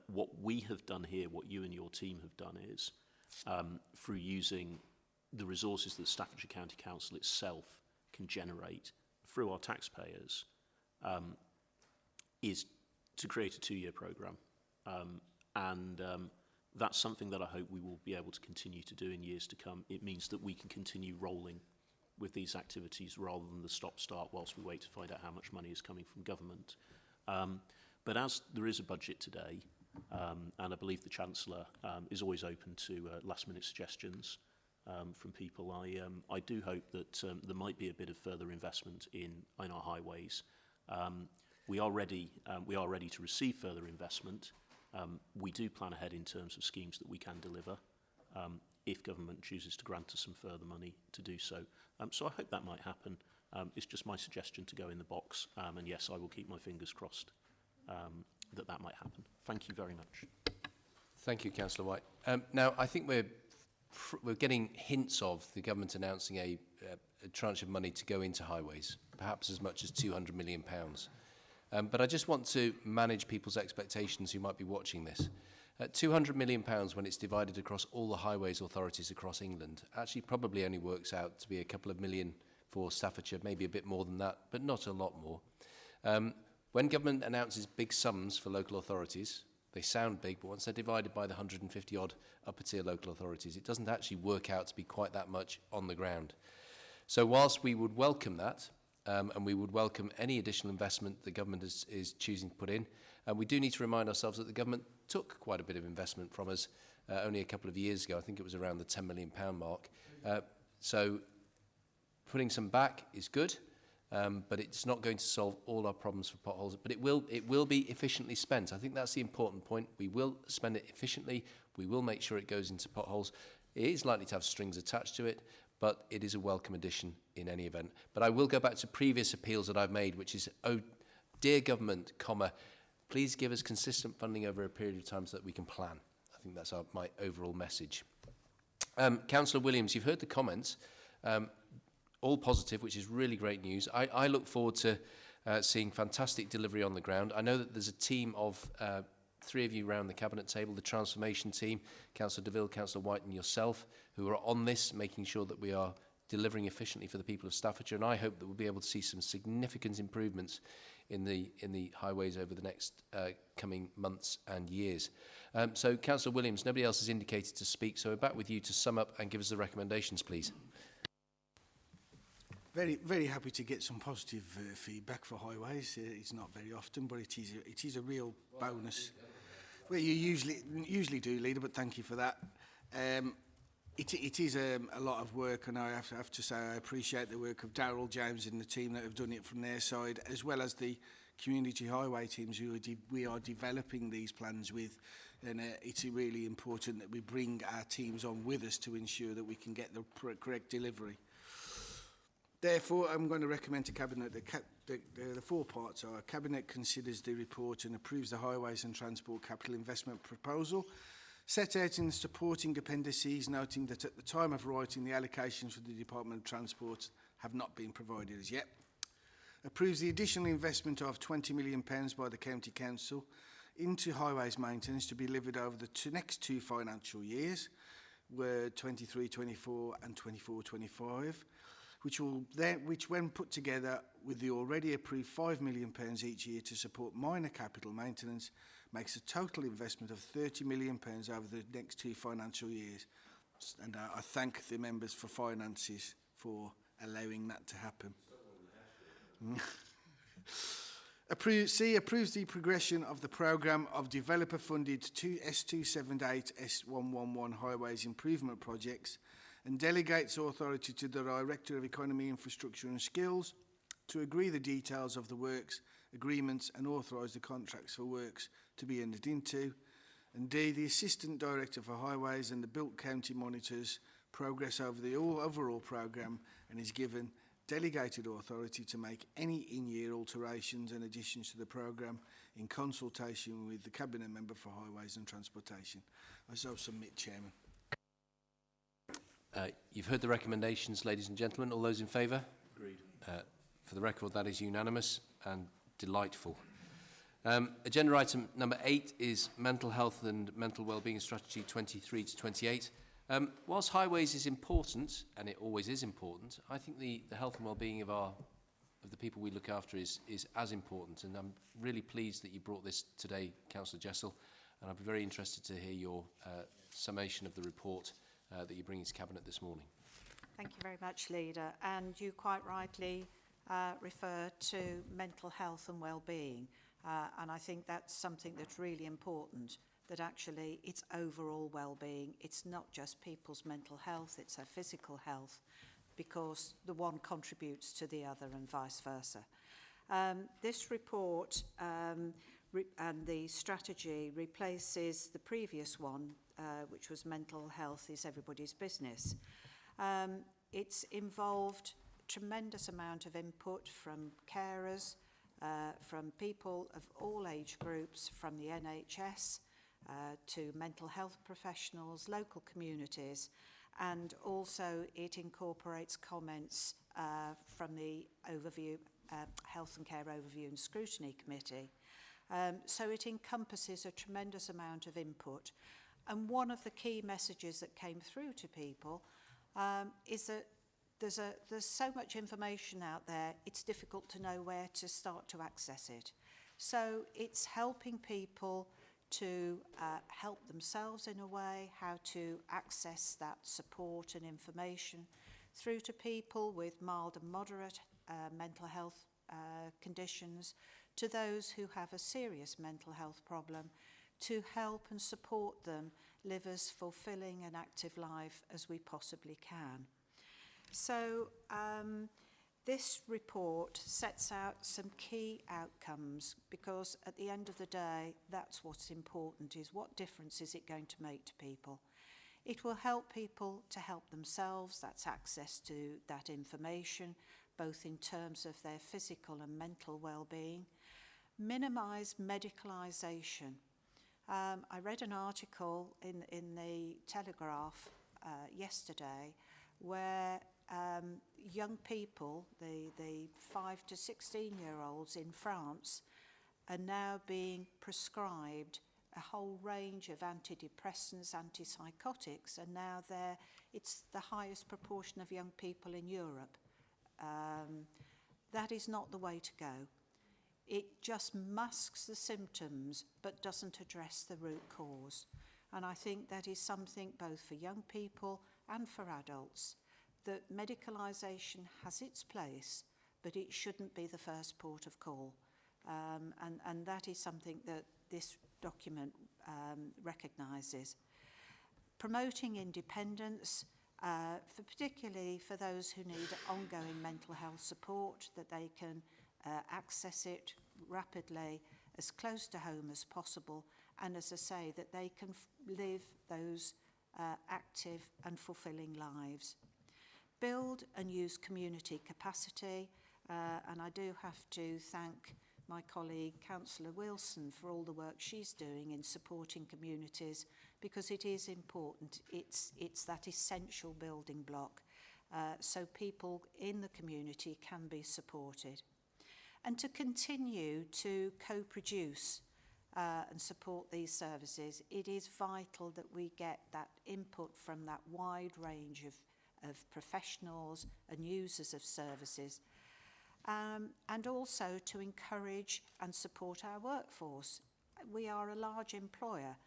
What we have done here, what you and your team have done is, through using the resources that Staffordshire County Council itself can generate through our taxpayers, is to create a 2-year programme. That's something that I hope we will be able to continue to do in years to come. It means that we can continue rolling with these activities rather than the stop-start whilst we wait to find out how much money is coming from government. But as there is a budget today, and I believe the Chancellor is always open to last-minute suggestions from people, I do hope that there might be a bit of further investment in our highways. We are ready to receive further investment. We do plan ahead in terms of schemes that we can deliver if government chooses to grant us some further money to do so. So I hope that might happen. It's just my suggestion to go in the box, and yes, I will keep my fingers crossed that might happen. Thank you very much. Thank you, Councillor White. Now, I think we're getting hints of the government announcing a tranche of money to go into highways, perhaps as much as £200 million. But I just want to manage people's expectations who might be watching this. £200 million, when it's divided across all the highways authorities across England, actually probably only works out to be a couple of million for Staffordshire, maybe a bit more than that, but not a lot more. When government announces big sums for local authorities, they sound big, but once they're divided by the 150-odd upper-tier local authorities, it doesn't actually work out to be quite that much on the ground. So whilst we would welcome that, and we would welcome any additional investment the government is choosing to put in, we do need to remind ourselves that the government took quite a bit of investment from us only a couple of years ago. I think it was around the £10 million mark. So putting some back is good, but it's not going to solve all our problems for potholes. But it will be efficiently spent. I think that's the important point. We will spend it efficiently. We will make sure it goes into potholes. It is likely to have strings attached to it, but it is a welcome addition in any event. But I will go back to previous appeals that I've made, which is, oh, dear government, please give us consistent funding over a period of time so that we can plan. I think that's my overall message. Councillor Williams, you've heard the comments, all positive, which is really great news. I look forward to seeing fantastic delivery on the ground. I know that there's a team of 3 of you around the cabinet table, the transformation team, Councillor DeVille, Councillor White and yourself, who are on this, making sure that we are delivering efficiently for the people of Staffordshire, and I hope that we'll be able to see some significant improvements in the highways over the next coming months and years. So, Councillor Williams, nobody else has indicated to speak, so we're back with you to sum up and give us the recommendations, please. Very, very happy to get some positive feedback for highways. It's not very often, but it is a real bonus. Well, you usually do, Leader, but thank you for that. It is a lot of work, and I have to say I appreciate the work of Darryl, James and the team that have done it from their side, as well as the community highway teams who we are developing these plans with. And it's really important that we bring our teams on with us to ensure that we can get the correct delivery. Therefore, I'm going to recommend to Cabinet that the 4 parts are: Cabinet considers the report and approves the Highways and Transport Capital Investment proposal set out in the supporting appendices, noting that at the time of writing, the allocations for the Department of Transport have not been provided as yet. Approves the additional investment of £20 million by the County Council into highways maintenance to be delivered over the next 2 financial years, were 23-24 and 24-25, which when put together with the already approved £5 million each year to support minor capital maintenance, makes a total investment of £30 million over the next 2 financial years. And I thank the members for finances for allowing that to happen. Approves the progression of the programme of developer-funded S278, S111 highways improvement projects and delegates authority to the Director of Economy, Infrastructure and Skills to agree the details of the works, agreements and authorise the contracts for works to be entered into. And D, the Assistant Director for Highways and the Built County monitors progress over the overall programme and is given delegated authority to make any in-year alterations and additions to the programme in consultation with the Cabinet Member for Highways and Transportation. I so submit, Chairman. You've heard the recommendations, ladies and gentlemen. All those in favour? Agreed. For the record, that is unanimous and delightful. Agenda item number 8 is Mental Health and Mental Wellbeing Strategy 23 to 28. Whilst highways is important, and it always is important, I think the health and well-being of the people we look after is as important. And I'm really pleased that you brought this today, Councillor Jessel, and I'd be very interested to hear your summation of the report that you're bringing to Cabinet this morning. Thank you very much, Leader. And you quite rightly refer to mental health and well-being. And I think that's something that's really important, that actually it's overall well-being. It's not just people's mental health, it's their physical health, because the one contributes to the other and vice versa. This report and the strategy replaces the previous one, which was Mental Health is Everybody's Business. It's involved a tremendous amount of input from carers, from people of all age groups, from the NHS to mental health professionals, local communities, and also it incorporates comments from the overview, Health and Care Overview and Scrutiny Committee. So it encompasses a tremendous amount of input. And one of the key messages that came through to people is that there's so much information out there, it's difficult to know where to start to access it. So it's helping people to help themselves in a way, how to access that support and information, through to people with mild and moderate mental health conditions, to those who have a serious mental health problem, to help and support them live as fulfilling and active life as we possibly can. So this report sets out some key outcomes, because at the end of the day, that's what's important, is what difference is it going to make to people. It will help people to help themselves, that's access to that information, both in terms of their physical and mental well-being. Minimise medicalisation. I read an article in the Telegraph yesterday where young people, the 5 to 16-year-olds in France, are now being prescribed a whole range of antidepressants, antipsychotics, and now it's the highest proportion of young people in Europe. That is not the way to go. It just masks the symptoms but doesn't address the root cause. And I think that is something both for young people and for adults, that medicalisation has its place, but it shouldn't be the first port of call. And that is something that this document recognises. Promoting independence, particularly for those who need ongoing mental health support, that they can access it rapidly, as close to home as possible, and as I say, that they can live those active and fulfilling lives. Build and use community capacity, and I do have to thank my colleague Councillor Wilson for all the work she's doing in supporting communities, because it is important. It's that essential building block, so people in the community can be supported. And to continue to co-produce and support these services, it is vital that we get that input from that wide range of professionals and users of services, and also to encourage and support our workforce. We are a large employer,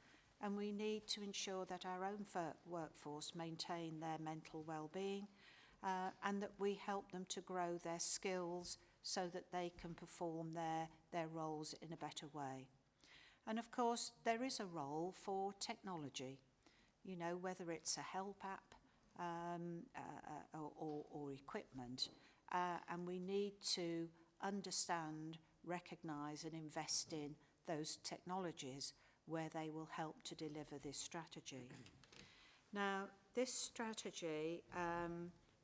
and we need to ensure that our own workforce maintain their mental well-being, and that we help them to grow their skills so that they can perform their roles in a better way. And of course, there is a role for technology, you know, whether it's a help app or equipment, and we need to understand, recognise and invest in those technologies where they will help to deliver this strategy. Now, this strategy,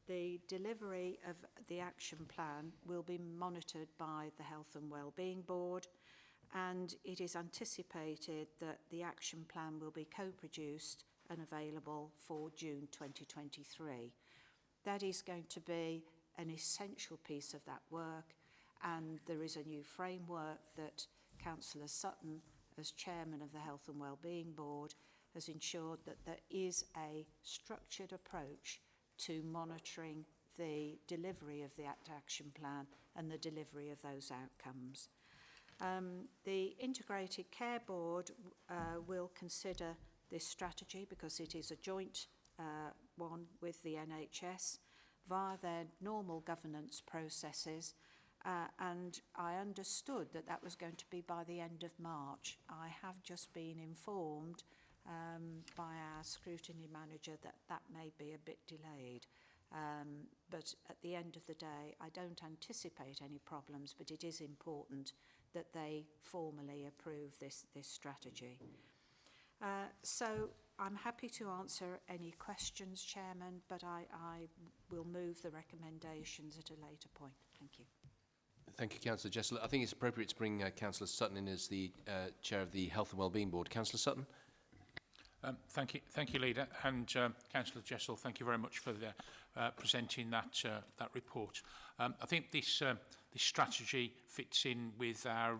the delivery of the action plan will be monitored by the Health and Wellbeing Board, and it is anticipated that the action plan will be co-produced and available for June 2023. That is going to be an essential piece of that work, and there is a new framework that Councillor Sutton, as Chairman of the Health and Wellbeing Board, has ensured that there is a structured approach to monitoring the delivery of the action plan and the delivery of those outcomes. The Integrated Care Board will consider this strategy, because it is a joint one with the NHS via their normal governance processes, and I understood that that was going to be by the end of March. I have just been informed by our scrutiny manager that that may be a bit delayed. But at the end of the day, I don't anticipate any problems, but it is important that they formally approve this strategy. So I'm happy to answer any questions, Chairman, but I will move the recommendations at a later point. Thank you. Thank you, Councillor Jessel. I think it's appropriate to bring Councillor Sutton in as the Chair of the Health and Wellbeing Board. Councillor Sutton. Thank you, Leader, and Councillor Jessel. Thank you very much for presenting that report. I think this strategy fits in with our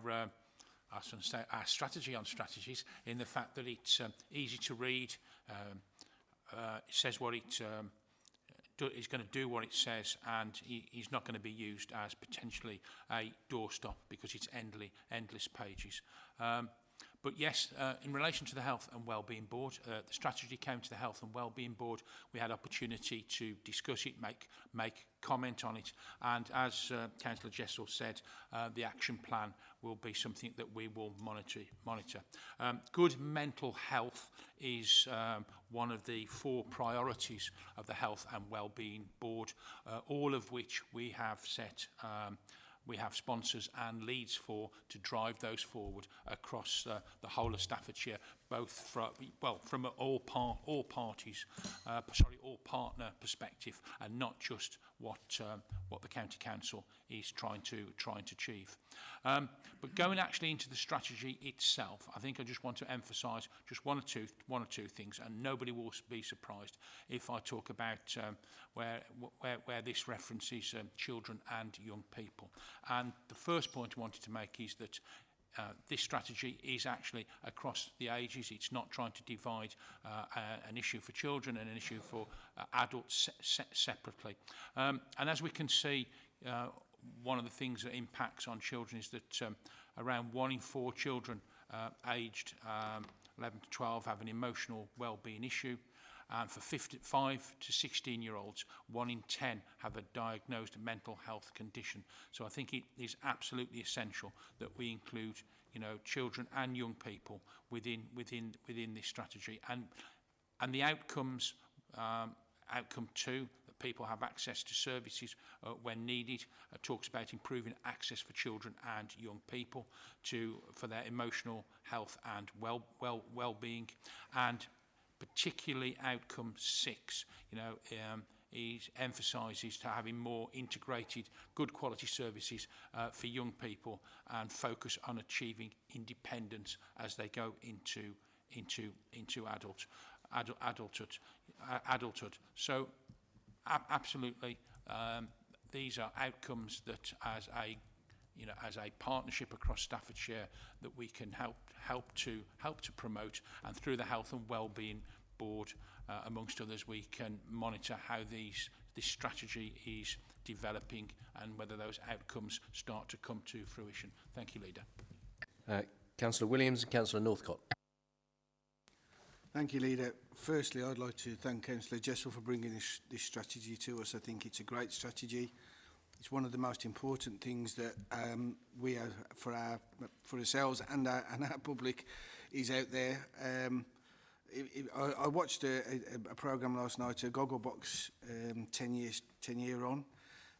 strategy on strategies, in the fact that it's easy to read. It says what it is going to do, what it says, and is not going to be used as potentially a doorstop, because it's endless pages. But yes, in relation to the Health and Wellbeing Board, the strategy came to the Health and Wellbeing Board. We had opportunity to discuss it, make comment on it, and as Councillor Jessel said, the action plan will be something that we will monitor. Good mental health is one of the 4 priorities of the Health and Wellbeing Board, all of which we have set. We have sponsors and leads for to drive those forward across the whole of Staffordshire, both from all parties, all partner perspective, and not just what the county council is trying to achieve. But going actually into the strategy itself, I think I just want to emphasise just one or two things, and nobody will be surprised if I talk about where this references children and young people. And the first point I wanted to make is that this strategy is actually across the ages. It's not trying to divide an issue for children and an issue for adults separately. And as we can see, one of the things that impacts on children is that around 1 in 4 children aged 11 to 12 have an emotional well-being issue. And for 5 to 16-year-olds, 1 in 10 have a diagnosed mental health condition. So I think it is absolutely essential that we include, children and young people within this strategy. And the outcomes, outcome 2, that people have access to services when needed, talks about improving access for children and young people for their emotional health and well-being, and particularly outcome 6, he emphasises to having more integrated, good quality services for young people, and focus on achieving independence as they go into adulthood. So, absolutely, these are outcomes that, as a you know, as a partnership across Staffordshire, that we can help to promote, and through the Health and Wellbeing Board, amongst others, we can monitor how this strategy is developing and whether those outcomes start to come to fruition. Thank you, Leader. Councillor Williams and Councillor Northcott. Thank you, Leader. Firstly, I'd like to thank Councillor Jessel for bringing this strategy to us. I think it's a great strategy. It's one of the most important things that we have for ourselves and our public is out there. I watched a programme last night, a Gogglebox 10 year on,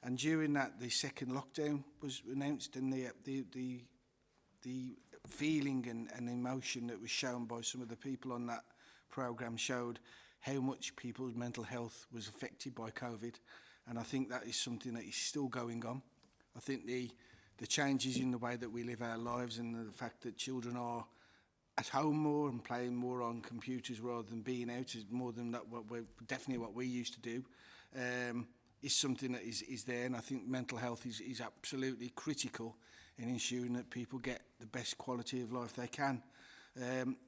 and during that the second lockdown was announced, and the feeling and emotion that was shown by some of the people on that programme showed how much people's mental health was affected by COVID, and I think that is something that is still going on. I think the changes in the way that we live our lives and the fact that children are at home more and playing more on computers rather than being out is more than that definitely what we used to do, is something that is there, and I think mental health is absolutely critical in ensuring that people get the best quality of life they can.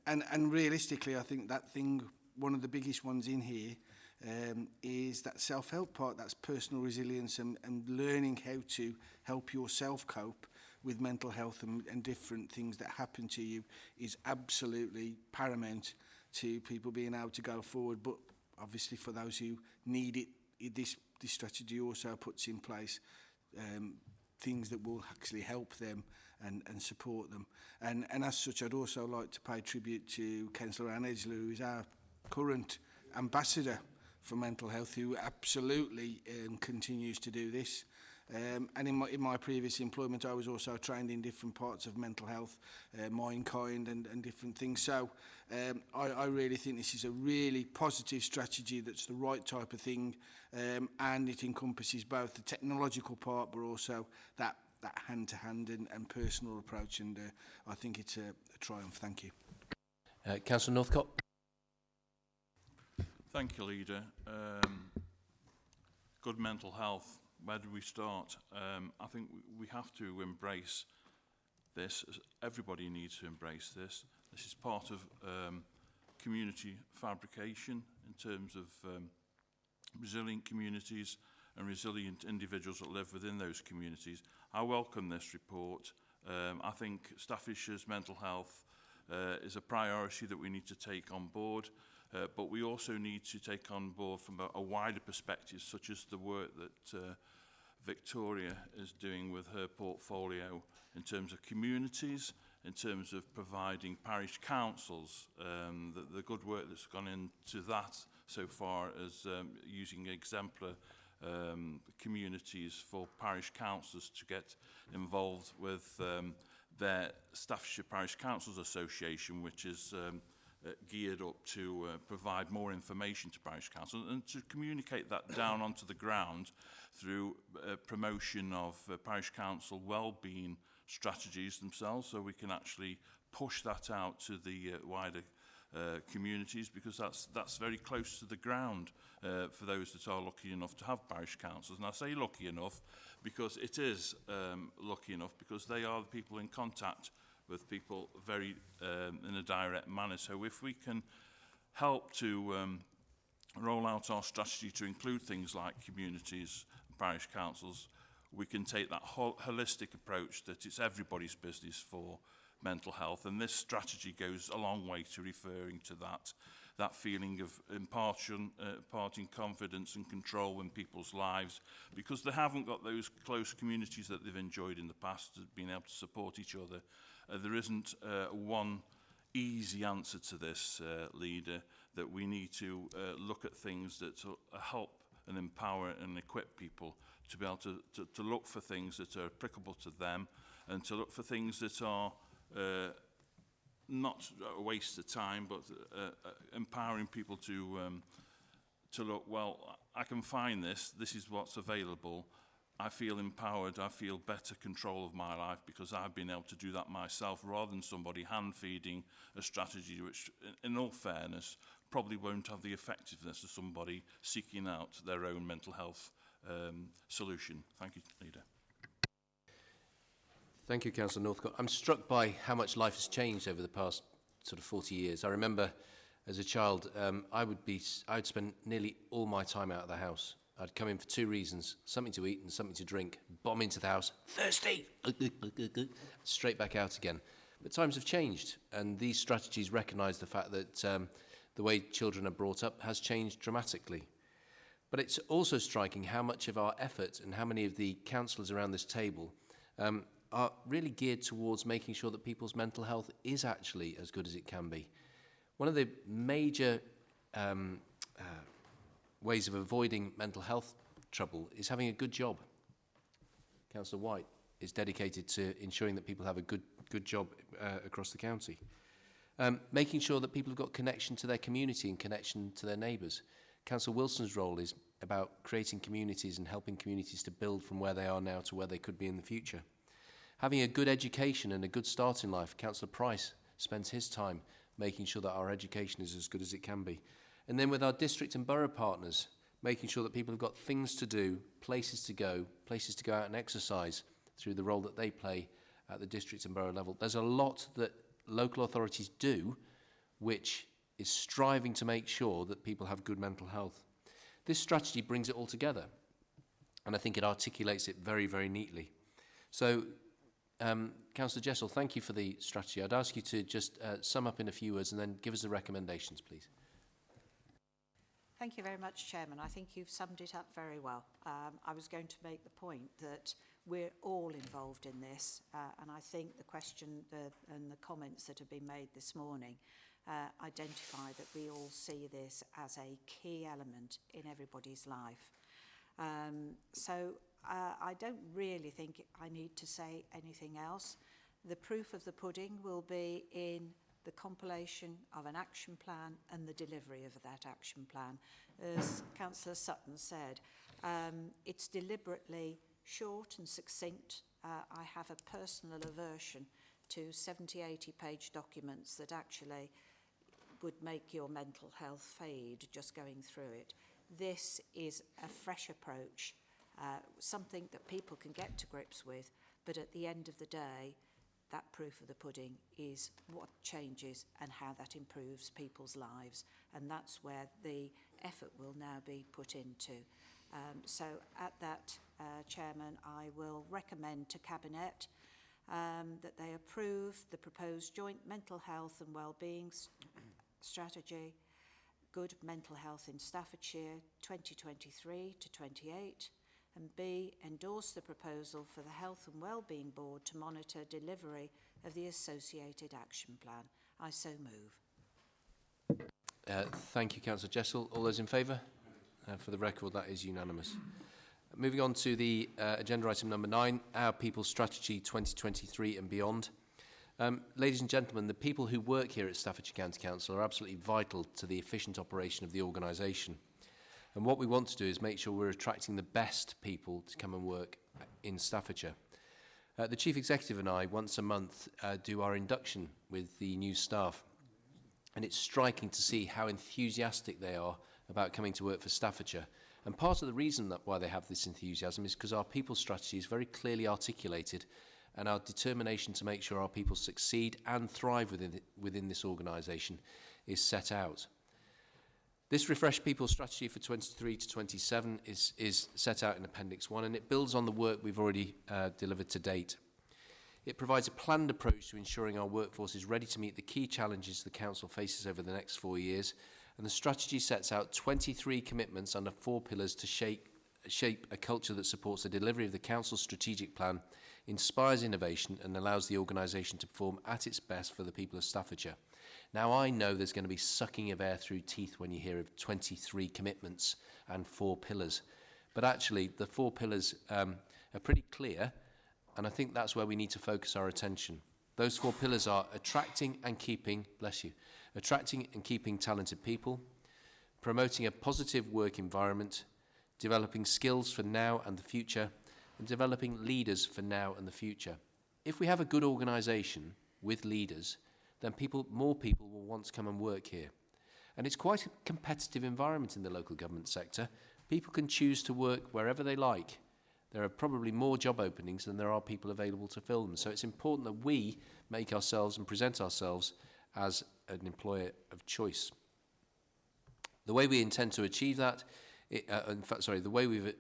And realistically, I think that thing, one of the biggest ones in here, is that self-help part, that's personal resilience and learning how to help yourself cope with mental health and different things that happen to you is absolutely paramount to people being able to go forward. But obviously for those who need it, this strategy also puts in place things that will actually help them and support them. And as such, I'd also like to pay tribute to Councillor Anne Edgeler, who is our current ambassador for mental health, who absolutely continues to do this. And in my previous employment, I was also trained in different parts of mental health, Mindkind and different things. So I really think this is a really positive strategy that's the right type of thing, and it encompasses both the technological part but also that hand-to-hand and personal approach, and I think it's a triumph. Thank you. Councillor Northcott. Thank you, Leader. Good mental health. Where do we start? I think we have to embrace this. Everybody needs to embrace this. This is part of community fabrication in terms of resilient communities and resilient individuals that live within those communities. I welcome this report. I think Staffordshire's mental health is a priority that we need to take on board. But we also need to take on board from a wider perspective, such as the work that Victoria is doing with her portfolio in terms of communities, in terms of providing parish councils, the good work that's gone into that so far as using exemplar communities for parish councils to get involved with their Staffordshire Parish Councils Association, which is geared up to provide more information to parish councils and to communicate that down onto the ground through promotion of parish council well-being strategies themselves, so we can actually push that out to the wider communities, because that's very close to the ground for those that are lucky enough to have parish councils. And I say lucky enough because it is lucky enough because they are the people in contact with people very in a direct manner. So if we can help to roll out our strategy to include things like communities and parish councils, we can take that holistic approach that it's everybody's business for mental health. And this strategy goes a long way to referring to that feeling of imparting confidence and control in people's lives, because they haven't got those close communities that they've enjoyed in the past, being able to support each other. There isn't one easy answer to this, Leader, that we need to look at things that help and empower and equip people to be able to look for things that are applicable to them, and to look for things that are not a waste of time, but empowering people to look, well, I can find this is what's available. I feel empowered, I feel better control of my life because I've been able to do that myself, rather than somebody hand-feeding a strategy which, in all fairness, probably won't have the effectiveness of somebody seeking out their own mental health solution. Thank you, Leader. Thank you, Councillor Northcote. I'm struck by how much life has changed over the past sort of 40 years. I remember as a child, I'd spend nearly all my time out of the house. I'd come in for two reasons: something to eat and something to drink. Bomb into the house, thirsty, straight back out again. But times have changed, and these strategies recognise the fact that the way children are brought up has changed dramatically. But it's also striking how much of our effort and how many of the councillors around this table are really geared towards making sure that people's mental health is actually as good as it can be. One of the major ways of avoiding mental health trouble is having a good job. Councillor White is dedicated to ensuring that people have a good job across the county. Making sure that people have got connection to their community and connection to their neighbours. Councillor Wilson's role is about creating communities and helping communities to build from where they are now to where they could be in the future. Having a good education and a good start in life. Councillor Price spends his time making sure that our education is as good as it can be. And then with our district and borough partners, making sure that people have got things to do, places to go out and exercise through the role that they play at the district and borough level. There's a lot that local authorities do which is striving to make sure that people have good mental health. This strategy brings it all together, and I think it articulates it very, very neatly. So, Councillor Jessel, thank you for the strategy. I'd ask you to just sum up in a few words and then give us the recommendations, please. Thank you very much, Chairman. I think you've summed it up very well. I was going to make the point that we're all involved in this, and I think the question and the comments that have been made this morning identify that we all see this as a key element in everybody's life. So I don't really think I need to say anything else. The proof of the pudding will be in the compilation of an action plan and the delivery of that action plan. As Councillor Sutton said, it's deliberately short and succinct. I have a personal aversion to 70-80 page documents that actually would make your mental health fade just going through it. This is a fresh approach, something that people can get to grips with, but at the end of the day, that proof of the pudding is what changes and how that improves people's lives. And that's where the effort will now be put into. So at that, Chairman, I will recommend to Cabinet that they approve the proposed joint mental health and wellbeing strategy, Good Mental Health in Staffordshire 2023 to 28, and B, endorse the proposal for the Health and Wellbeing Board to monitor delivery of the associated action plan. I so move. Thank you, Councillor Jessel. All those in favour? For the record, that is unanimous. Moving on to the agenda item number 9, Our People's Strategy 2023 and beyond. Ladies and gentlemen, the people who work here at Staffordshire County Council are absolutely vital to the efficient operation of the organisation. And what we want to do is make sure we're attracting the best people to come and work in Staffordshire. The Chief Executive and I, once a month, do our induction with the new staff. And it's striking to see how enthusiastic they are about coming to work for Staffordshire. And part of the reason why they have this enthusiasm is because our people strategy is very clearly articulated, and our determination to make sure our people succeed and thrive within this organisation is set out. This refreshed people strategy for 23 to 27 is set out in Appendix 1, and it builds on the work we've already delivered to date. It provides a planned approach to ensuring our workforce is ready to meet the key challenges the Council faces over the next 4 years, and the strategy sets out 23 commitments under 4 pillars to shape a culture that supports the delivery of the Council's strategic plan, inspires innovation and allows the organisation to perform at its best for the people of Staffordshire. Now, I know there's going to be sucking of air through teeth when you hear of 23 commitments and 4 pillars. But actually, the 4 pillars are pretty clear, and I think that's where we need to focus our attention. Those 4 pillars are attracting and keeping, attracting and keeping talented people, promoting a positive work environment, developing skills for now and the future, and developing leaders for now and the future. If we have a good organisation with leaders, then more people will want to come and work here. And it's quite a competitive environment in the local government sector. People can choose to work wherever they like, There are probably more job openings than there are people available to fill them. So it's important that we make ourselves and present ourselves as an employer of choice. The way we intend to achieve that, the way we've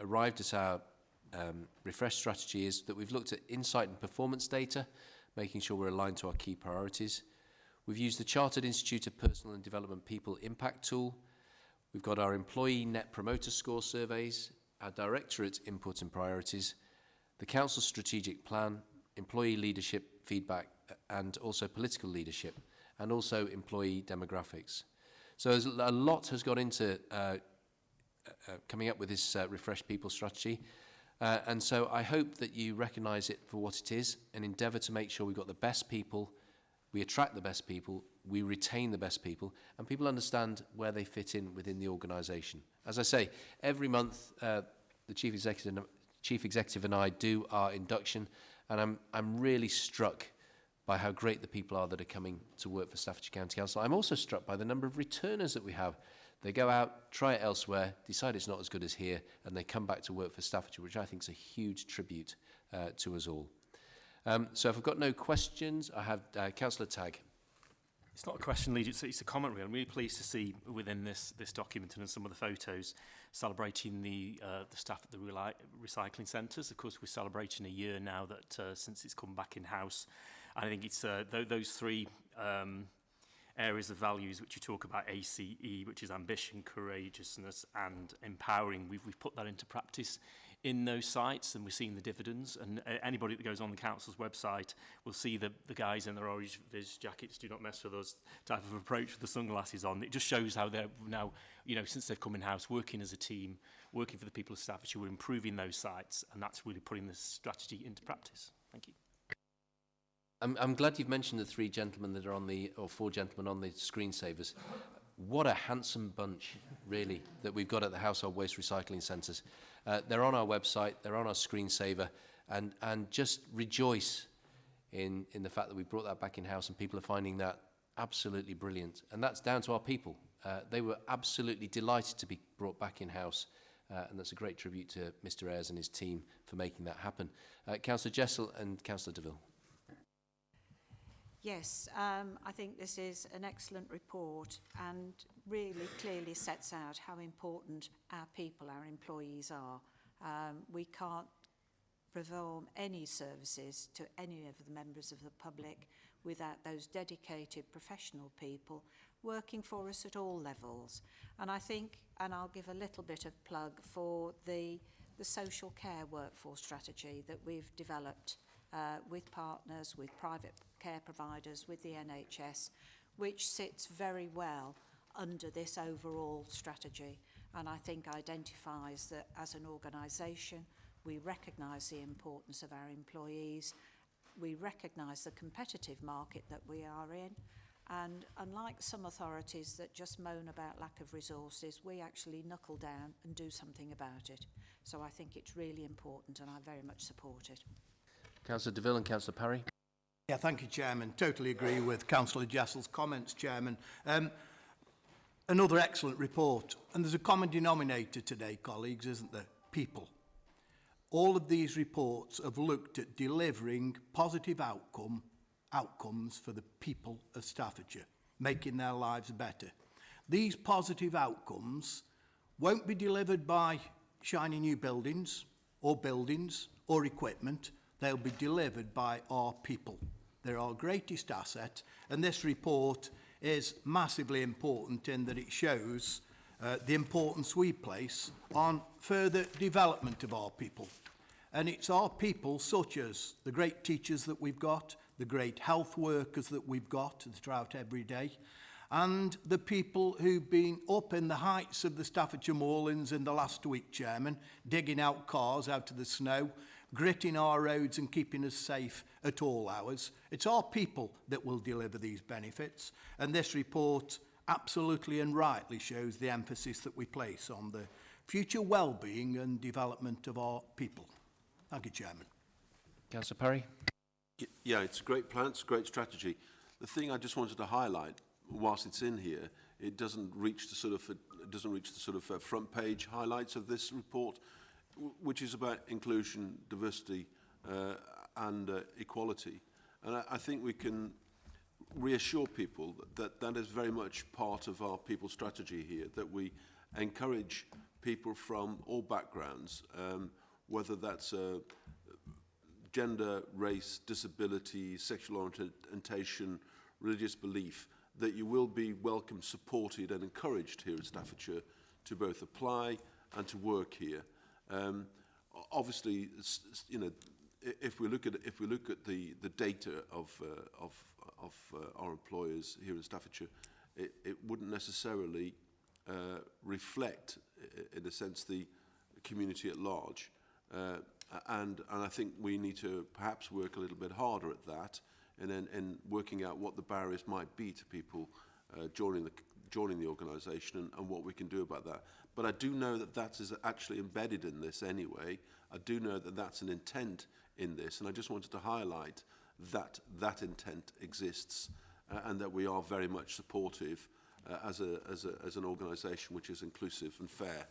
arrived at our refresh strategy is that we've looked at insight and performance data, making sure we're aligned to our key priorities. We've used the Chartered Institute of Personal and Development People Impact Tool. We've got our employee net promoter score surveys, our directorate input and priorities, the council's strategic plan, employee leadership feedback, and also political leadership, and also employee demographics. So a lot has got into coming up with this Refresh People strategy. And so I hope that you recognise it for what it is and endeavour to make sure we've got the best people, we attract the best people, we retain the best people, and people understand where they fit in within the organisation. As I say, every month the Chief Executive and I do our induction, and I'm really struck by how great the people are that are coming to work for Staffordshire County Council. I'm also struck by the number of returners that we have. They go out, try it elsewhere, decide it's not as good as here, and they come back to work for Staffordshire, which I think is a huge tribute to us all. So if I've got no questions, I have Councillor Tagg. It's not a question, Lead, it's a comment really. I'm really pleased to see within this document and in some of the photos celebrating the staff at the recycling centres. Of course, we're celebrating a year now that since it's come back in-house. And I think it's those three areas of values which you talk about, ACE, which is ambition, courageousness and empowering. We've put that into practice in those sites, and we're seeing the dividends. And anybody that goes on the council's website will see the guys in their orange vis jackets, do not mess with us type of approach with the sunglasses on. It just shows how they're now, since they've come in-house, working as a team, working for the people of Staffordshire, we're improving those sites, and that's really putting this strategy into practice. Thank you. I'm glad you've mentioned the three gentlemen that are on or four gentlemen on the screensavers. What a handsome bunch, really, that we've got at the household waste recycling centres. They're on our website, they're on our screensaver, and just rejoice in the fact that we brought that back in-house and people are finding that absolutely brilliant. And that's down to our people. They were absolutely delighted to be brought back in-house, and that's a great tribute to Mr Ayres and his team for making that happen. Councillor Jessel and Councillor DeVille. Yes, I think this is an excellent report and really clearly sets out how important our people, our employees are. We can't perform any services to any of the members of the public without those dedicated professional people working for us at all levels. And I think, and I'll give a little bit of plug for the social care workforce strategy that we've developed with partners, with private care providers, with the NHS, which sits very well under this overall strategy, and I think identifies that as an organisation we recognise the importance of our employees, we recognise the competitive market that we are in, and unlike some authorities that just moan about lack of resources, we actually knuckle down and do something about it. So I think it's really important and I very much support it. Councillor DeVille and Councillor Parry. Yeah, thank you, Chairman. Totally agree with Councillor Jessel's comments, Chairman. Another excellent report. And there's a common denominator today, colleagues, isn't there? People. All of these reports have looked at delivering positive outcomes for the people of Staffordshire, making their lives better. These positive outcomes won't be delivered by shiny new buildings or equipment. They'll be delivered by our people. They're our greatest asset, and this report is massively important in that it shows the importance we place on further development of our people. And it's our people, such as the great teachers that we've got, the great health workers that we've got that are out every day, and the people who've been up in the heights of the Staffordshire moorlands in the last week, Chairman, digging out cars out of the snow, gritting our roads and keeping us safe at all hours. It's our people that will deliver these benefits, and this report absolutely and rightly shows the emphasis that we place on the future well-being and development of our people. Thank you, Chairman. Councillor Parry. Yeah, it's a great plan, it's a great strategy. The thing I just wanted to highlight, whilst it's in here, it doesn't reach the sort of front page highlights of this report. which is about inclusion, diversity and equality. And I think we can reassure people that that is very much part of our people strategy here, that we encourage people from all backgrounds, whether that's gender, race, disability, sexual orientation, religious belief, that you will be welcomed, supported and encouraged here in Staffordshire to both apply and to work here. Obviously, you know, if we look at the data of our employers here in Staffordshire, it wouldn't necessarily reflect, in a sense, the community at large. And I think we need to perhaps work a little bit harder at that, and in working out what the barriers might be to people joining the organisation and what we can do about that. But I do know that that is actually embedded in this anyway. I do know that that's an intent in this, and I just wanted to highlight that that intent exists and that we are very much supportive as an organisation which is inclusive and fair.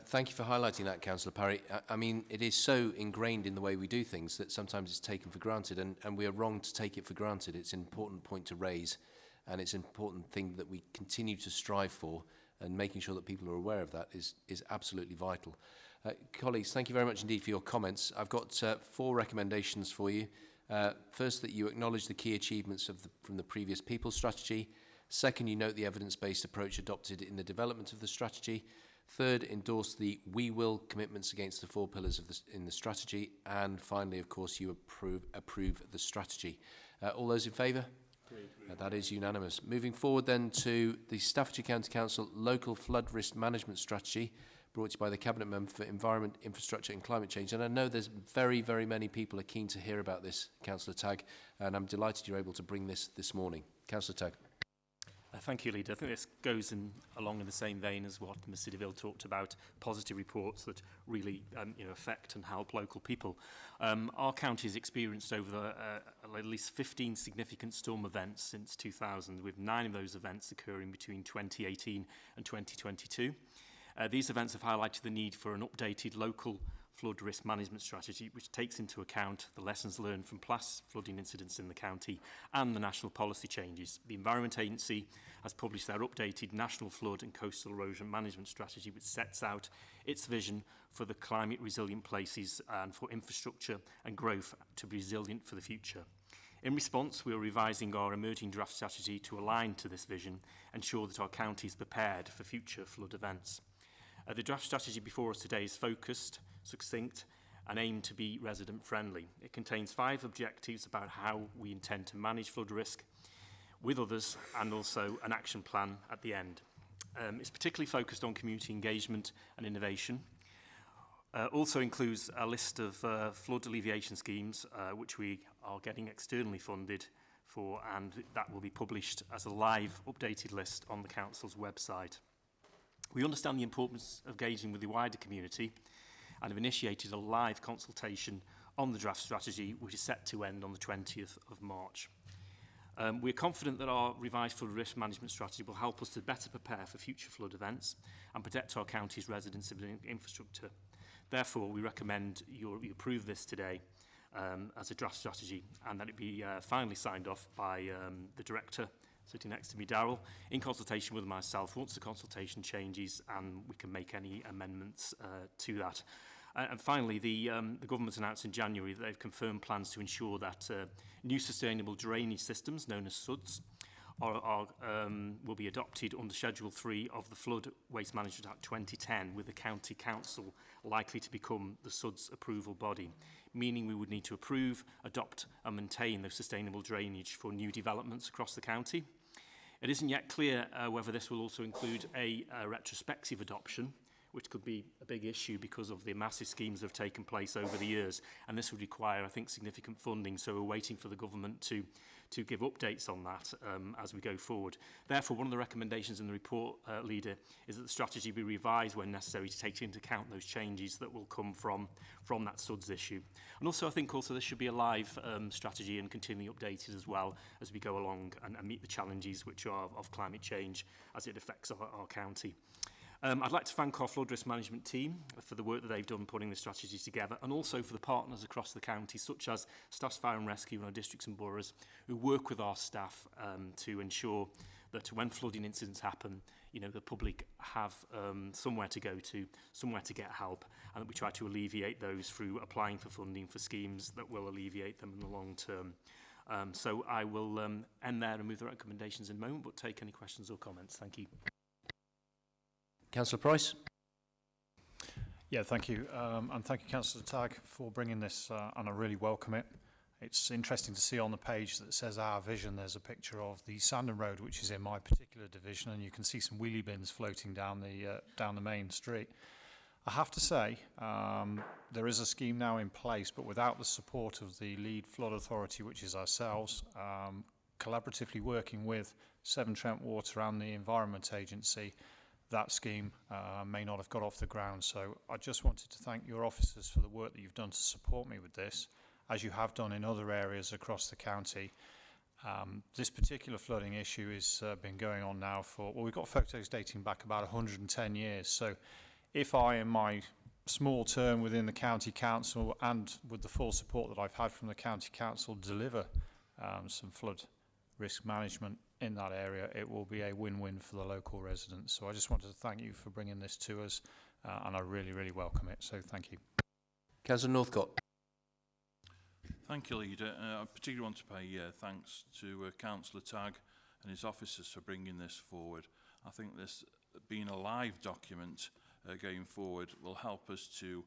Thank you for highlighting that, Councillor Parry. I mean, it is so ingrained in the way we do things that sometimes it's taken for granted, and we are wrong to take it for granted. It's an important point to raise, and it's an important thing that we continue to strive for, and making sure that people are aware of that is absolutely vital. Colleagues, thank you very much indeed for your comments. I've got 4 recommendations for you. First, that you acknowledge the key achievements from the previous people strategy. Second, you note the evidence-based approach adopted in the development of the strategy. Third, endorse the "we will" commitments against the 4 pillars in the strategy. And finally, of course, you approve the strategy. All those in favour? That is unanimous. Moving forward then to the Staffordshire County Council Local Flood Risk Management Strategy, brought to you by the Cabinet Member for Environment, Infrastructure and Climate Change. And I know there's very, very many people are keen to hear about this, Councillor Tagg, and I'm delighted you're able to bring this morning. Councillor Tagg. Thank you, Leader. I think this goes along in the same vein as what Mr DeVille talked about, positive reports that really affect and help local people. Our county has experienced over at least 15 significant storm events since 2000, with 9 of those events occurring between 2018 and 2022. These events have highlighted the need for an updated local flood risk management strategy, which takes into account the lessons learned from past flooding incidents in the county and the national policy changes. The Environment Agency has published their updated National Flood and Coastal Erosion Management Strategy, which sets out its vision for the climate resilient places and for infrastructure and growth to be resilient for the future. In response, we are revising our emerging draft strategy to align to this vision, ensure that our county is prepared for future flood events. The draft strategy before us today is focused, succinct and aimed to be resident friendly. It contains 5 objectives about how we intend to manage flood risk with others, and also an action plan at the end. It's particularly focused on community engagement and innovation. Also includes a list of flood alleviation schemes which we are getting externally funded for, and that will be published as a live updated list on the Council's website. We understand the importance of engaging with the wider community and have initiated a live consultation on the draft strategy, which is set to end on the 20th of March. We're confident that our revised flood risk management strategy will help us to better prepare for future flood events and protect our county's residents and infrastructure. Therefore, we recommend you approve this today as a draft strategy, and that it be finally signed off by the Director sitting next to me, Darryl, in consultation with myself once the consultation changes and we can make any amendments to that. And finally, the government announced in January that they've confirmed plans to ensure that new sustainable drainage systems, known as SUDS, will be adopted under Schedule 3 of the Flood Waste Management Act 2010, with the County Council likely to become the SUDS approval body, meaning we would need to approve, adopt and maintain those sustainable drainage for new developments across the county. It isn't yet clear whether this will also include a retrospective adoption, which could be a big issue because of the massive schemes that have taken place over the years, and this would require, I think, significant funding, so we're waiting for the government to give updates on that as we go forward. Therefore, one of the recommendations in the report, Leader, is that the strategy be revised when necessary to take into account those changes that will come from that SUDS issue. And also, I think also there should be a live strategy and continually updated as well as we go along and meet the challenges which are of climate change as it affects our county. I'd like to thank our flood risk management team for the work that they've done putting the strategy together, and also for the partners across the county, such as Staff's Fire and Rescue and our districts and boroughs, who work with our staff to ensure that when flooding incidents happen, the public have somewhere to go to, somewhere to get help, and that we try to alleviate those through applying for funding for schemes that will alleviate them in the long term. So I will end there and move the recommendations in a moment, but take any questions or comments. Thank you. Councillor Price. Yeah, thank you. And thank you, Councillor Tagg, for bringing this, and I really welcome it. It's interesting to see on the page that says our vision, there's a picture of the Sandon Road, which is in my particular division, and you can see some wheelie bins floating down the main street. I have to say, there is a scheme now in place, but without the support of the lead flood authority, which is ourselves, collaboratively working with Severn Trent Water and the Environment Agency, that scheme may not have got off the ground. So I just wanted to thank your officers for the work that you've done to support me with this, as you have done in other areas across the county. This particular flooding issue has been going on now for, well, we've got photos dating back about 110 years. So if I, in my small term within the county council and with the full support that I've had from the county council, deliver some flood risk management in that area, it will be a win-win for the local residents. So I just wanted to thank you for bringing this to us, and I really, really welcome it. So thank you. Councillor Northcott. Thank you, Leader. I particularly want to pay thanks to Councillor Tagg and his officers for bringing this forward. I think this being a live document going forward will help us to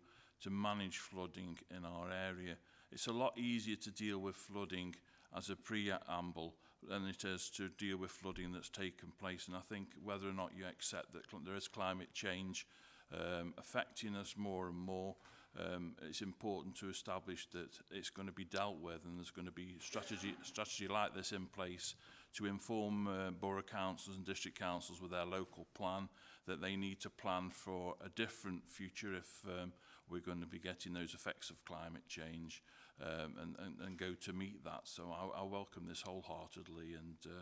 manage flooding in our area. It's a lot easier to deal with flooding as a preamble than it is to deal with flooding that's taken place. And I think whether or not you accept that there is climate change affecting us more and more, it's important to establish that it's going to be dealt with, and there's going to be strategy like this in place to inform borough councils and district councils with their local plan that they need to plan for a different future if we're going to be getting those effects of climate change, and go to meet that. So I welcome this wholeheartedly and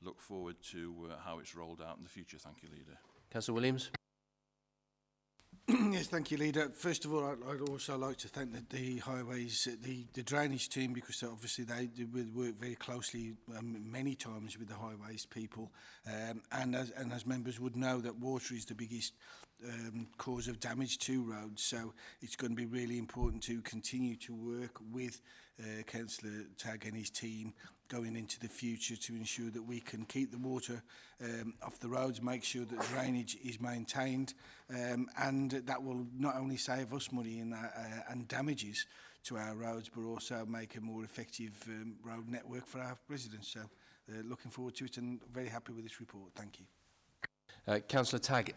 look forward to how it's rolled out in the future. Thank you, Leader. Councillor Williams. Yes, thank you, Leader. First of all, I'd also like to thank the highways, the drainage team, because obviously they work very closely many times with the highways people, and as members would know, that water is the biggest cause of damage to roads. So it's going to be really important to continue to work with Councillor Tagg and his team going into the future to ensure that we can keep the water off the roads, make sure that drainage is maintained, and that will not only save us money and damages to our roads, but also make a more effective road network for our residents. So looking forward to it and very happy with this report. Thank you. Councillor Tagg,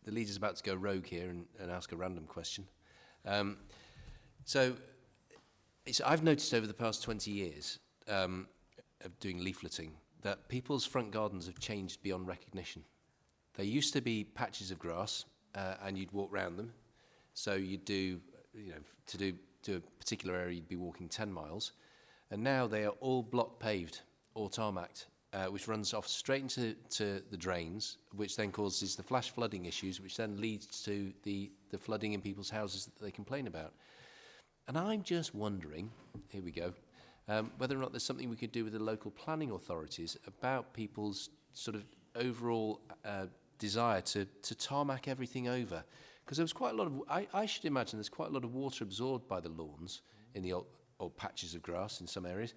the leader's about to go rogue here and ask a random question. So I've noticed over the past 20 years of doing leafleting that people's front gardens have changed beyond recognition. There used to be patches of grass and you'd walk round them. So you'd do, to do a particular area, you'd be walking 10 miles. And now they are all block paved or tarmacked, which runs off straight into the drains, which then causes the flash flooding issues, which then leads to the flooding in people's houses that they complain about. And I'm just wondering, here we go, whether or not there's something we could do with the local planning authorities about people's sort of overall desire to tarmac everything over. Because there was quite a lot of, I should imagine there's quite a lot of water absorbed by the lawns in the old patches of grass in some areas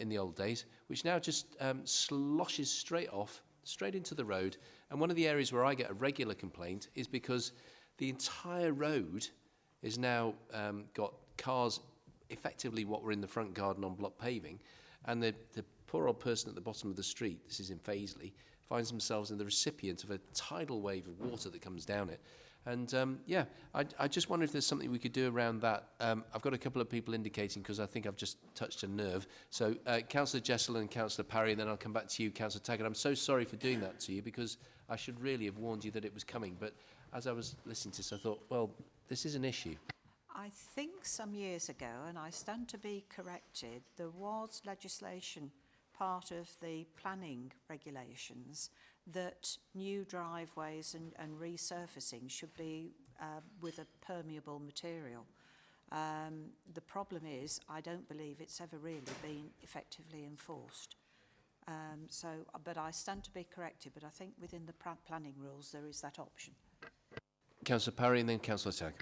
in the old days, which now just sloshes straight into the road. And one of the areas where I get a regular complaint is because the entire road is now got cars effectively what were in the front garden on block paving, and the poor old person at the bottom of the street, this is in Paisley, finds themselves in the recipient of a tidal wave of water that comes down it. And I just wonder if there's something we could do around that. I've got a couple of people indicating, because I think I've just touched a nerve. So Councillor Jessel and Councillor Parry, and then I'll come back to you, Councillor Taggart. I'm so sorry for doing that to you, because I should really have warned you that it was coming. But as I was listening to this, I thought, well, this is an issue. I think some years ago, and I stand to be corrected, there was legislation, part of the planning regulations, that new driveways and resurfacing should be with a permeable material. The problem is, I don't believe it's ever really been effectively enforced. But I stand to be corrected, but I think within the planning rules there is that option. Councillor Parry and then Councillor Tagg.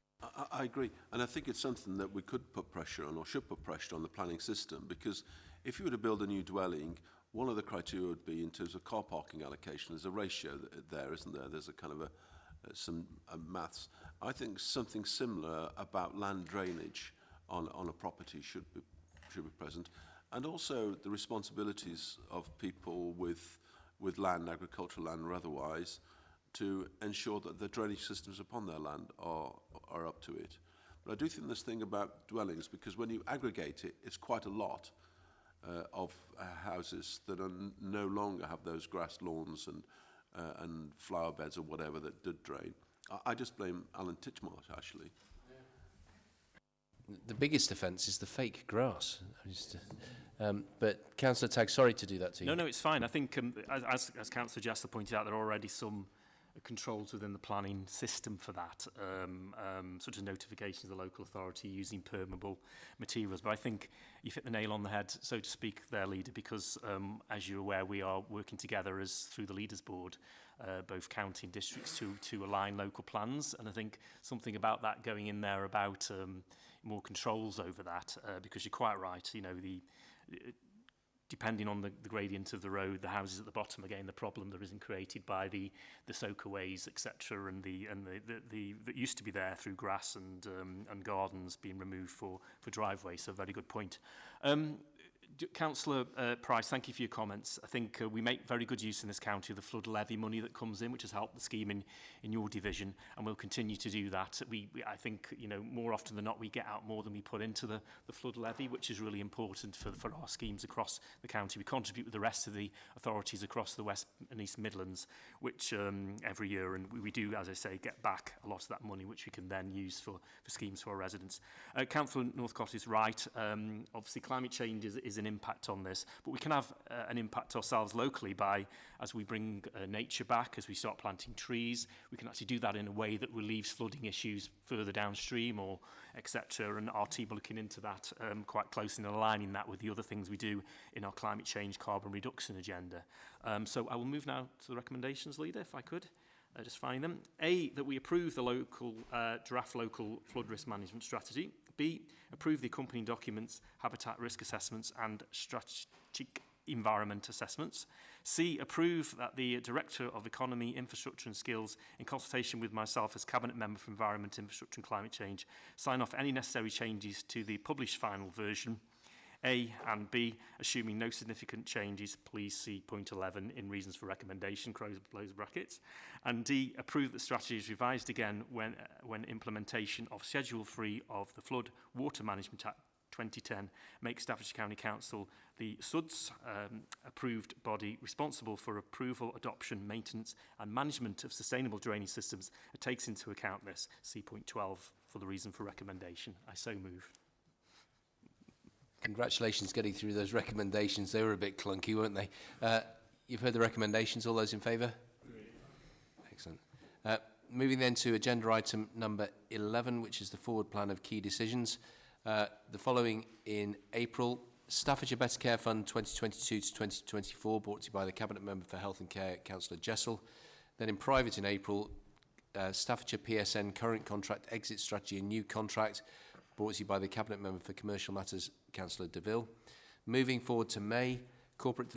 I agree, and I think it's something that we could put pressure on, or should put pressure on the planning system, because if you were to build a new dwelling, one of the criteria would be in terms of car parking allocation. There's a ratio there, isn't there? There's a kind of some maths. I think something similar about land drainage on a property should be present, and also the responsibilities of people with land, agricultural land or otherwise, to ensure that the drainage systems upon their land are up to it. But I do think this thing about dwellings, because when you aggregate it, it's quite a lot of houses that are no longer have those grass lawns and flower beds or whatever that did drain. I just blame Alan Titchmarsh, actually. The biggest offence is the fake grass. But Councillor Tagg, sorry to do that to you. No, it's fine. I think, as Councillor Jester pointed out, there are already some controls within the planning system for that, such as notifications of the local authority using permeable materials. But I think you've hit the nail on the head, so to speak, there, Leader, because as you're aware, we are working together as through the Leaders Board, both county and districts, to align local plans. And I think something about that going in there about more controls over that, because you're quite right, you know, depending on the gradient of the road, the houses at the bottom, again, the problem there isn't created by the soakaways, etc., and that used to be there through grass and gardens being removed for driveways. So, very good point. Councillor Price, thank you for your comments. I think we make very good use in this county of the flood levy money that comes in, which has helped the scheme in your division, and we'll continue to do that. I think, you know, more often than not, we get out more than we put into the flood levy, which is really important for our schemes across the county. We contribute with the rest of the authorities across the West and East Midlands, which every year, and we do, as I say, get back a lot of that money, which we can then use for schemes for our residents. Councillor Northcott is right. Obviously, climate change is an impact on this, but we can have an impact ourselves locally by, as we bring nature back, as we start planting trees, we can actually do that in a way that relieves flooding issues further downstream, or etc. And our team are looking into that quite closely and aligning that with the other things we do in our climate change carbon reduction agenda. So I will move now to the recommendations, Leader, if I could. Just find them. A, that we approve the local draft local flood risk management strategy. B, approve the accompanying documents, habitat risk assessments and strategic environment assessments. C, approve that the Director of Economy, Infrastructure and Skills, in consultation with myself as Cabinet Member for Environment, Infrastructure and Climate Change, sign off any necessary changes to the published final version. A and B, assuming no significant changes, please see point 11 in reasons for recommendation, close brackets. And D, approve that strategy is revised again when implementation of Schedule 3 of the Flood Water Management Act 2010 makes Staffordshire County Council the SUDS approved body responsible for approval, adoption, maintenance and management of sustainable drainage systems. It takes into account this. See point 12 for the reason for recommendation. I so move. Congratulations getting through those recommendations. They were a bit clunky, weren't they? You've heard the recommendations. All those in favour? Excellent. Moving then to agenda item number 11, which is the forward plan of key decisions. The following in April: Staffordshire Better Care Fund 2022 to 2024, brought to you by the Cabinet Member for Health and Care, Councillor Jessel. Then in private in April, Staffordshire PSN current contract exit strategy and new contract, brought to you by the Cabinet Member for Commercial Matters, Councillor DeVille. Moving forward to May, Corporate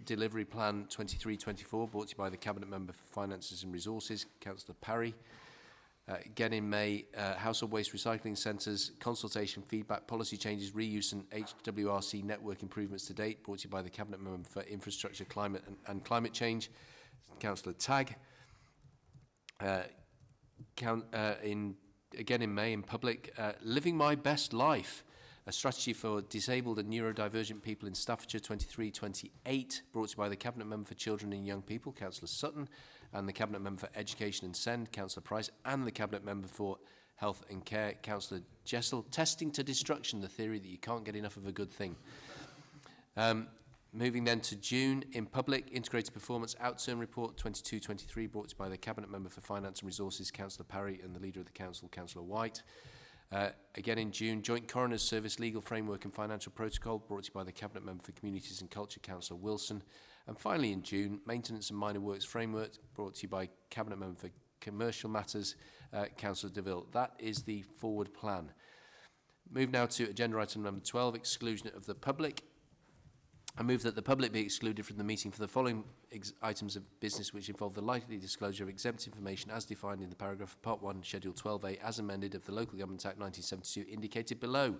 Delivery Plan 23-24, brought to you by the Cabinet Member for Finances and Resources, Councillor Parry. Again in May, Household Waste Recycling Centres, consultation, feedback, policy changes, reuse and HWRC network improvements to date, brought to you by the Cabinet Member for Infrastructure, Climate and Climate Change, Councillor Tagg. Again in May, in public, Living My Best Life, a strategy for disabled and neurodivergent people in Staffordshire 23-28, brought to you by the Cabinet Member for Children and Young People, Councillor Sutton, and the Cabinet Member for Education and Send, Councillor Price, and the Cabinet Member for Health and Care, Councillor Jessel. Testing to destruction, the theory that you can't get enough of a good thing. Moving then to June, in public, Integrated Performance Outturn Report 22-23, brought to you by the Cabinet Member for Finance and Resources, Councillor Parry, and the Leader of the Council, Councillor White. Again in June, Joint Coroners Service Legal Framework and Financial Protocol, brought to you by the Cabinet Member for Communities and Culture, Councillor Wilson. And finally in June, Maintenance and Minor Works Framework, brought to you by Cabinet Member for Commercial Matters, Councillor DeVille. That is the forward plan. Move now to agenda item number 12, exclusion of the public. I move that the public be excluded from the meeting for the following items of business which involve the likely disclosure of exempt information as defined in the paragraph of Part 1, Schedule 12A, as amended of the Local Government Act 1972, indicated below.